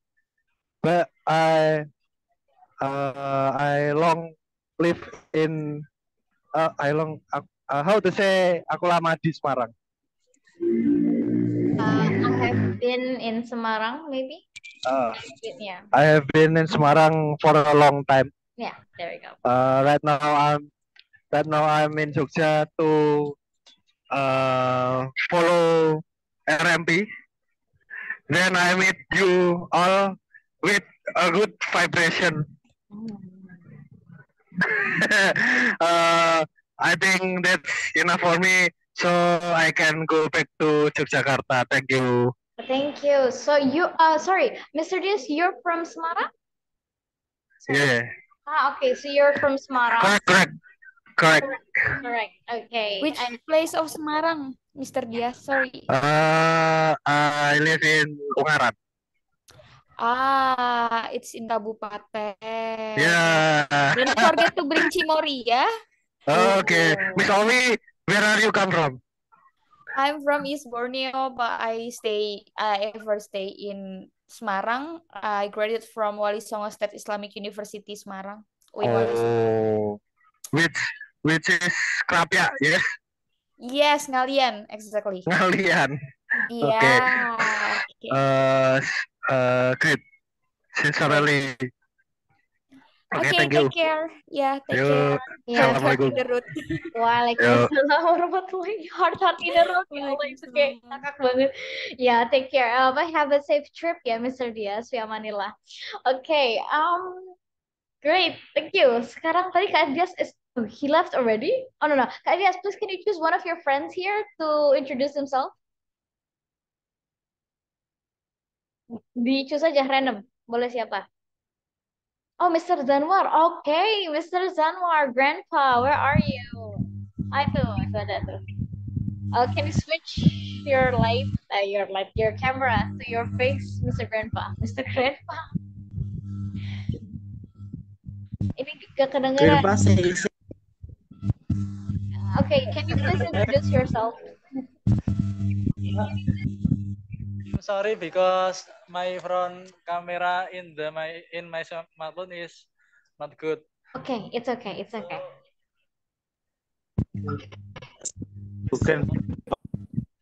but I long live in how to say aku lama di Semarang. I have been in Semarang, maybe. Uh, Yeah, I have been in Semarang for a long time. yeah. There we go. Right now I'm in Jogja to follow RMP. Then I meet you all with a good vibration. I think that's enough for me, so I can go back to Yogyakarta. Thank you. Thank you. So sorry, Mr. Dias, you're from Semarang? Yeah, Okay. So you're from Semarang. correct. Correct. Okay. Which place of Semarang, Mr. Dias? Sorry. I live in Ungaran. It's in Kabupaten. Yeah. Don't forget to bring Cimori ya. Okay, Miss Omi, where are you come from? I'm from East Borneo, but I ever stay in Semarang. I graduated from Wali Songo State Islamic University Semarang. Oh, which is Krapia, yes? Yes, ngalian, exactly. Ngalian. Yeah. Great. Sincerely. Okay, thank you. Take care. Yeah, take Yo, care. Heart Assalamualaikum. in the road. Waalaikumsalam warahmatullahi heart in the road. Ya Allah, itu kayak ngakak banget. Ya, take care. Have a safe trip ya, Mr. Dias. Fi amanillah. Okay. Great. Thank you. Sekarang tadi Kak Dias he left already? Oh no. Kak Dias, please can you choose one of your friends here to introduce himself? Di choose aja random. Boleh siapa? Oh, Mr. Zanwar. Okay, Mr. Zanwar, Grandpa, where are you? Itu ada tuh. Can you switch your your camera to your face, Mr. Grandpa? Mr. Grandpa. Ini gak kedengeran. Grandpa say Okay, can you please introduce yourself? I'm sorry because my front camera in my smartphone is not good. Okay, it's okay. bukan.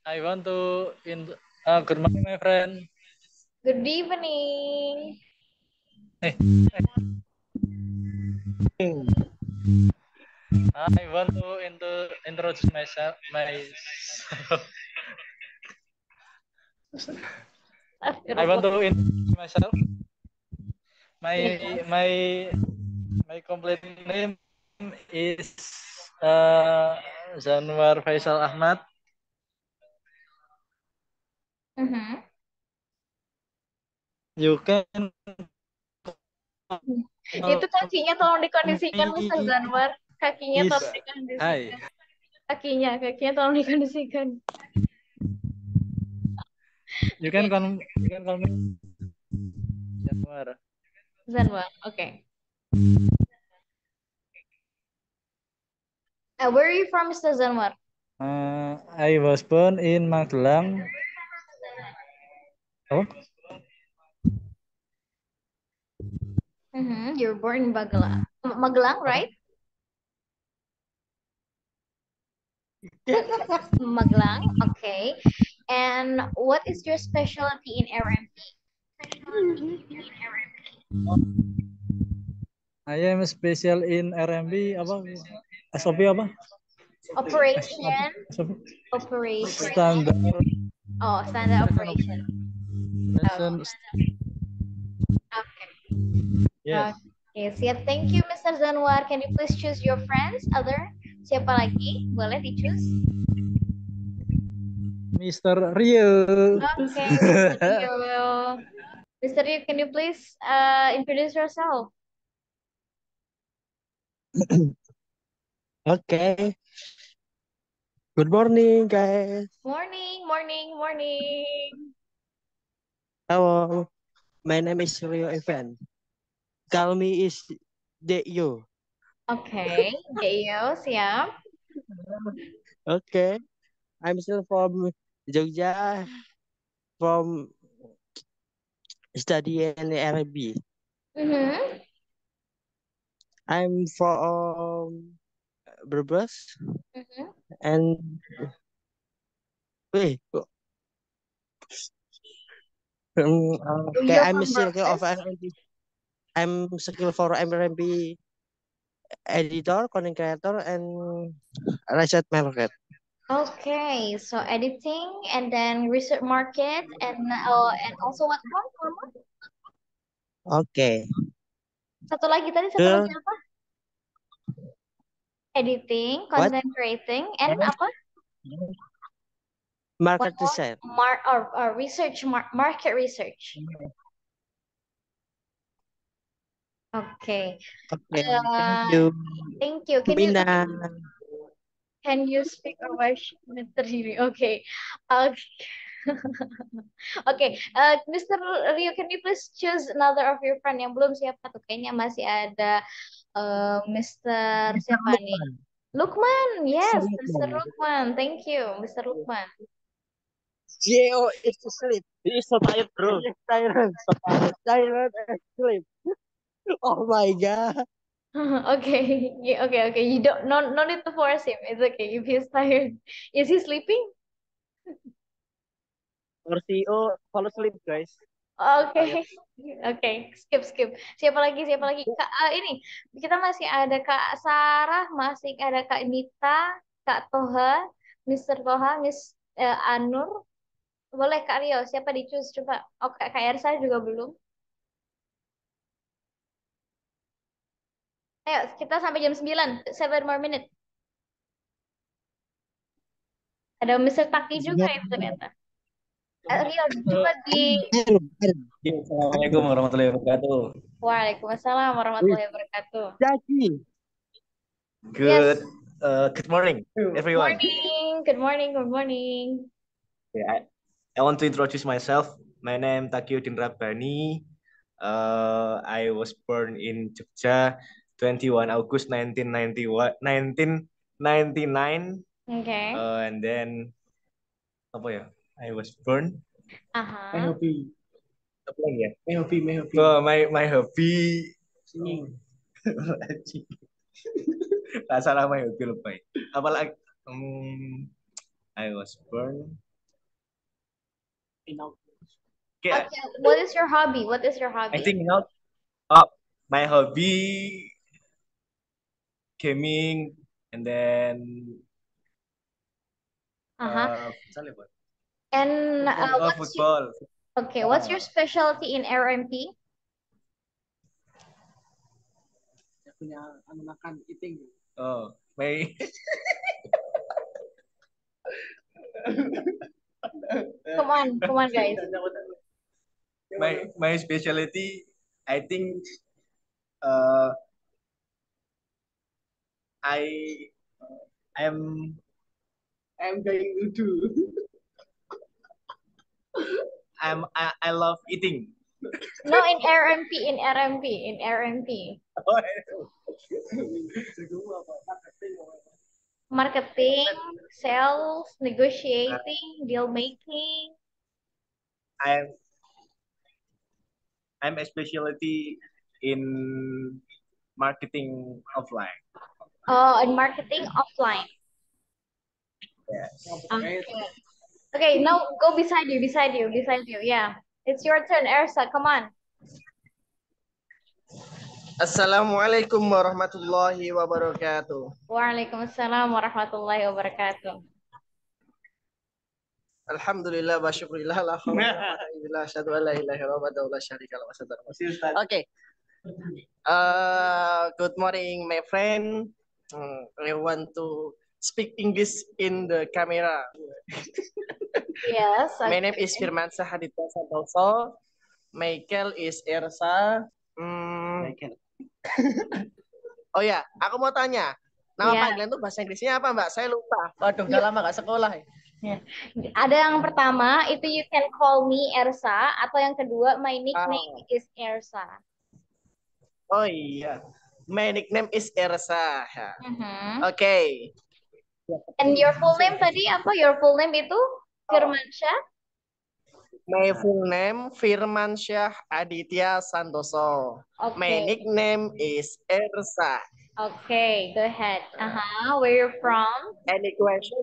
I want to good morning, my friend. Good evening. I want to introduce myself. I want to introduce myself. My complete name is Zanwar Faisal Ahmad. You can. Itu kakinya tolong dikondisikan, Mr. Zanwar. Kakinya tolong dikondisikan. Hai. Kakinya tolong dikondisikan. You can call me Zanwar. Zanwar, okay. Where are you from, Mr. Zanwar? I was born in Magelang. Oh? You were born in Magelang, right? Magelang, okay. And what is your specialty in RMP? I am special in RMB apa? SOP apa? Operation. Standard. Oh, standard operation. Okay. Yes. Okay, siap. Thank you, Mr. Zanwar. Can you please choose your friends? Siapa lagi? Boleh di-choose? Mr. Rio. Okay, Mr. Rio. Mr. Rio, can you please introduce yourself? Okay. Good morning, guys. Morning. Hello. My name is Rio Evan. Call me is Deyo. Okay, Deyo, siap. Okay. I'm still from Jogja, from study in Arabic. I'm from Brebes Mhm. and wait, okay, You're I'm a from circle of Brebes? R&B. I'm skill for R&B editor, content creator, and research market. Okay, so editing and then research market and also what more? Okay. Satu lagi tadi satu lagi Girl, apa? Editing, what? content creating, and apa? One Market more? research. Research market research. Okay. Okay, thank Uh, you, thank you. Mina. Can you speak English, Mr. Rio? Okay. Okay. Okay. Mr. Rio, can you please choose another of your friend yang belum siapa tuh? Kayaknya masih ada Mr. siapa nih? Lukman. Yes, Mr. Lukman. Thank you, Mr. Lukman. Geo is to sleep. He is so tired, bro. He is tired. So tired and sleep. Oh my god. Okay. Yeah, okay. You don't no need to force him. It's okay if he's tired. Is he sleeping? Our CEO fall asleep, guys. Oke, oke, skip. Siapa lagi? Kak, ini kita masih ada Kak Sarah, masih ada Kak Nita, Kak Toha, Mr. Toha, Anur. Boleh Kak Rio, siapa di choose? Coba. Oh, Kak Ersa juga belum. Ayo, kita sampai jam 9. 7 more minutes. Ada Mr. Taki juga itu ternyata. Rio, coba di... Assalamualaikum warahmatullahi wabarakatuh. Waalaikumsalam warahmatullahi wabarakatuh. Jackie. Good, Yes. good morning, everyone. Good morning. Yeah, I want to introduce myself. My name Takiuddin Rabbani. I was born in Jogja, 21 August 1999. Okay. And then apa ya? I was born. My hobby. Apa lagi ya? My hobby. Oh, my hobby. Singing. Tak salah my hobby lupa. Apalagi I was born. Okay. What is your hobby? I think now my hobby gaming and then And football. Okay, what's your specialty in RMP? Punya makan eating. Oh, my Come on, guys. My specialty, I think, I'm going to do. I love eating. No, in RMP. Marketing, sales, negotiating, deal making. I'm a specialty in marketing offline. Oh, in marketing offline. Yes. Okay, now go beside you. Yeah, it's your turn, Ersa. Come on. Assalamualaikum warahmatullahi wabarakatuh. Waalaikumsalam warahmatullahi wabarakatuh. Alhamdulillah wa syukurillah la haula wala asyhadu an la ilaha illallah wa la syarika lahu wa asyhadu. Okay. Good morning, my friend. I want to speak English in the camera. Yes. My name is Firman Sahadita Santoso. Michael is Ersa. Oh ya, aku mau tanya. Nama panggilan tuh bahasa Inggrisnya apa, Mbak? Saya lupa. Waduh, udah lama gak sekolah. Ada yang pertama itu you can call me Ersa, atau yang kedua my nickname is Ersa. Oh iya, my nickname is Ersa. Okay. And your full name tadi apa? Your full name itu Firmansyah? My full name Firmansyah Aditya Santoso. My Okay. nickname is Ersa. Okay, go ahead. Where you from? Any question?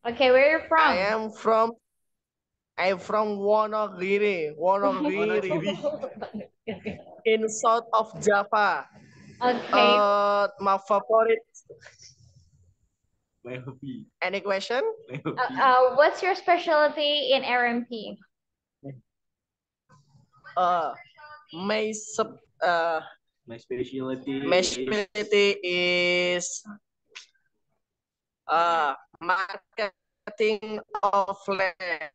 Okay, where you from? I'm from Wonogiri in south of Java. Okay. My favorite. My hobby. Any question? What's your specialty in RMP? My My specialty is marketing offline.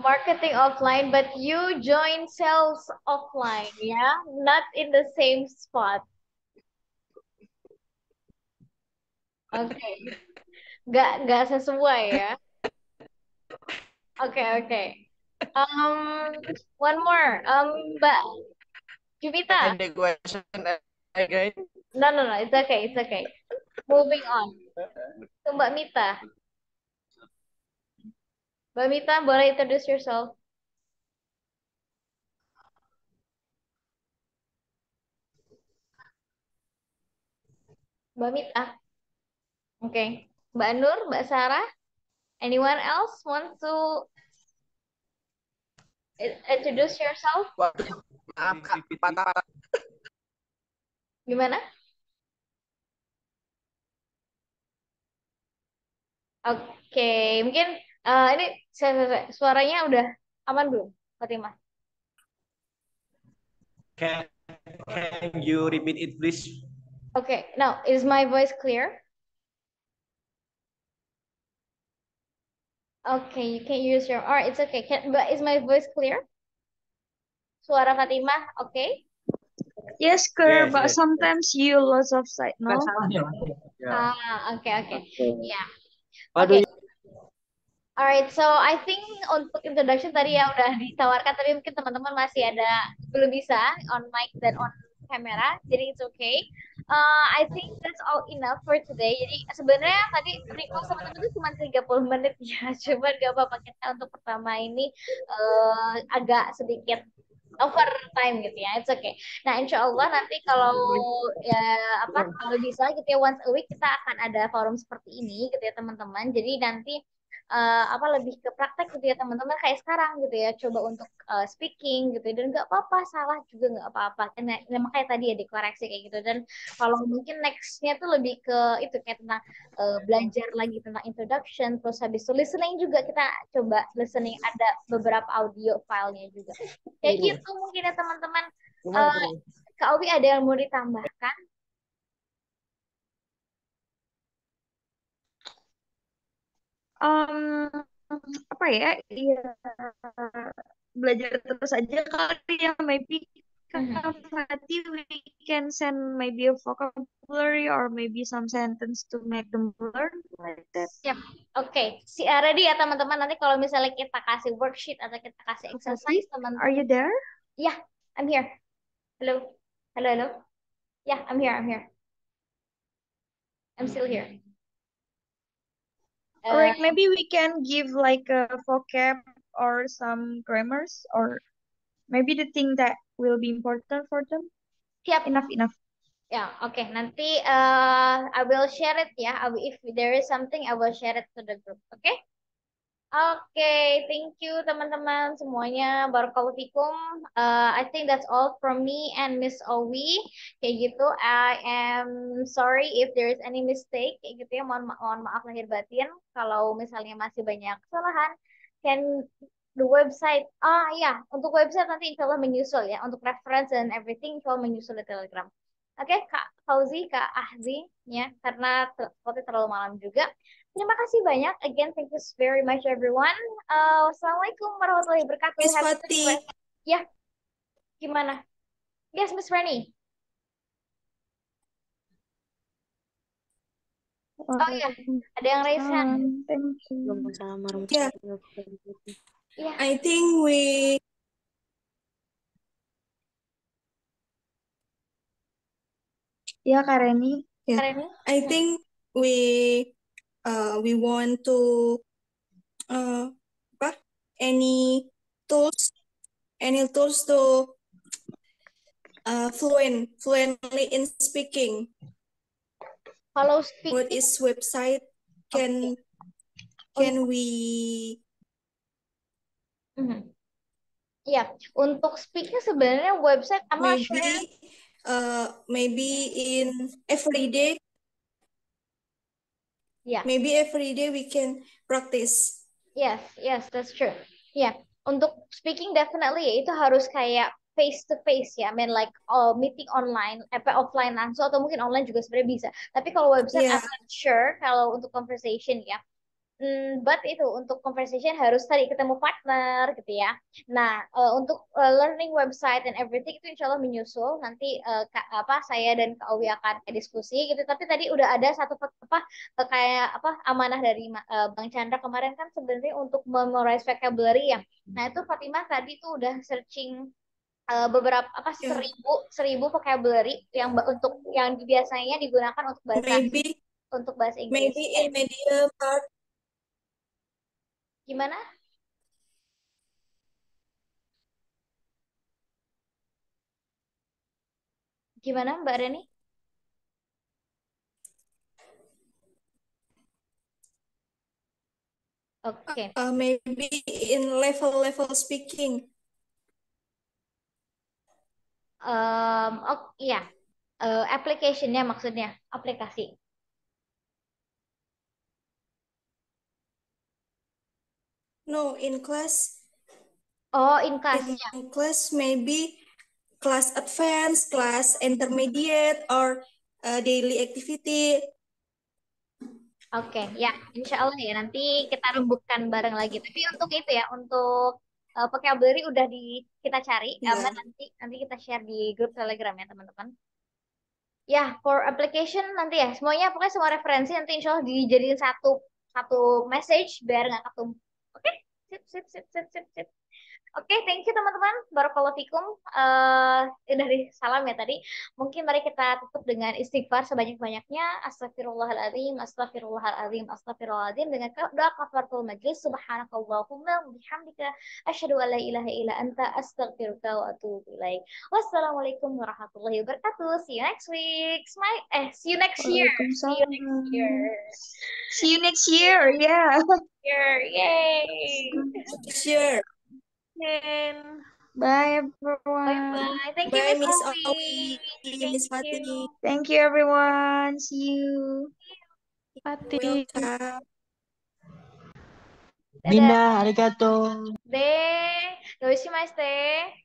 Marketing offline, but you join sales offline, yeah? Not in the same spot. Okay. Nggak sesuai ya. Okay. One more. Mbak Jumita. Any question again? No, it's okay. Moving on. To Mbak Mita. Mbak Mita, boleh introduce yourself? Mbak Mita. Okay. Mbak Nur, Mbak Sarah. Anyone else want to introduce yourself? Maaf, patah. Gimana? Oke, mungkin ini suaranya udah aman belum, Fatimah? Can you repeat it, please? Okay, now is my voice clear? Okay, you can use your. Alright, it's okay. But is my voice clear? Suara Fatimah, okay? Yes, clear, Yes, but yes. sometimes you lots of sight, no? Yeah. Okay. Yeah. What do Okay. Alright, so I think untuk introduction tadi ya udah ditawarkan, tapi mungkin teman-teman masih ada belum bisa on mic dan on kamera, jadi it's okay. I think that's all enough for today. Jadi sebenarnya tadi request teman-teman itu cuma 30 menit ya, cuma gak apa-apa kita untuk pertama ini agak sedikit overtime gitu ya, it's okay. Nah, insya Allah nanti kalau ya kalau bisa gitu ya once a week kita akan ada forum seperti ini gitu ya teman-teman. Jadi nanti lebih ke praktek gitu ya teman-teman kayak sekarang gitu ya, coba untuk speaking gitu ya. Dan nggak apa-apa salah juga nggak apa-apa kan makanya tadi ya dikoreksi kayak gitu. Dan kalau mungkin nextnya tuh lebih ke itu kayak tentang belajar lagi tentang introduction, terus habis itu listening juga kita coba listening, ada beberapa audio filenya juga kayak gitu mungkin ya teman-teman. Kak Owi ada yang mau ditambahkan? Apa ya? Iya, belajar terus aja kali ya, maybe Fatih, we can send maybe a vocabulary or maybe some sentence to make them learn like that. Yep. Oke. Ready ya teman-teman, nanti kalau misalnya kita kasih worksheet atau kita kasih exercise teman-teman. Are you there? Yeah, I'm here. Hello. Yeah, I'm here. I'm still here. Alright, maybe we can give like a vocab or some grammars, or maybe the thing that will be important for them. Yep. Enough. Ya, oke. Nanti I will share it ya. If there is something, I will share it to the group. Oke? Oke, thank you teman-teman semuanya. Barakallahu fikum. I think that's all from me and Miss Owi. Kayak gitu. I am sorry if there is any mistake. Kayak gitu ya. Mohon maaf lahir batin. Kalau misalnya masih banyak kesalahan, can the website. Ya, untuk website nanti insya Allah menyusul ya. Untuk reference and everything insya Allah menyusul di Telegram. Oke, Kak Fauzi, Kak Ahzi, ya, karena terlalu malam juga. Terima kasih banyak. Again, thank you very much everyone. Wassalamualaikum warahmatullahi wabarakatuh. Miss Fatih. Ya, gimana? Yes, Miss Rani. Oh ya, ada yang raise hand. Thank you. Yeah. I think Ya, Kak Reni. I think we want to any tools to fluently in speaking. Kalau What speaking, is website? Can we ya, untuk speaking sebenarnya website I'm not sure. maybe in every day? Yeah. Maybe every day we can practice. Yes, that's true. Ya, untuk speaking definitely ya, itu harus kayak face to face ya. I mean like meeting online, offline langsung atau mungkin online juga sebenarnya bisa. Tapi kalau website I'm Yeah. not sure kalau untuk conversation ya. But itu untuk conversation harus tadi ketemu partner gitu ya. Nah, untuk learning website and everything itu insya Allah menyusul nanti saya dan Kak Owi akan diskusi gitu. Tapi tadi udah ada satu kayak amanah dari Bang Chandra kemarin kan sebenarnya untuk memorize vocabulary ya. Nah, itu Fatimah tadi tuh udah searching beberapa seribu vocabulary untuk yang biasanya digunakan untuk bahasa Inggris. Maybe in medium part. Gimana? Gimana Mbak Reni? Oke. Maybe in level speaking. Iya. Application-nya maksudnya, aplikasi. No, in class. Oh, in class. In class maybe class advanced, class intermediate, or daily activity. Oke, ya, insya Allah ya nanti kita rembukkan bareng lagi. Tapi untuk itu ya, untuk vocabulary udah kita cari, aman nanti kita share di grup Telegram ya teman-teman. Ya, for application nanti ya, semuanya pokoknya semua referensi nanti insya Allah dijadiin satu message biar nggak ketemu. Oke, sip. Oke, thank you teman-teman. Barakallahu fikum. Dari salam ya tadi. Mungkin mari kita tutup dengan istighfar sebanyak-banyaknya. Astagfirullahaladzim, astagfirullahaladzim, astagfirullahaladzim. Dengan doa kafaratul majlis. Subhanakallahumma bihamdika. Asyhadu an la ilaha illa anta astaghfiruka wa atubu ilaik. Wassalamualaikum warahmatullahi wabarakatuh. See you next week. See you next year. See you next year. See you next year. Yeah. Yay. Next year. Bye everyone. Bye. Thank you, Bye, Miss Miss Owi. Owi, Miss Fatih. Thank you everyone. See you. Fatih. Mina, arigato. Deh, どうしまして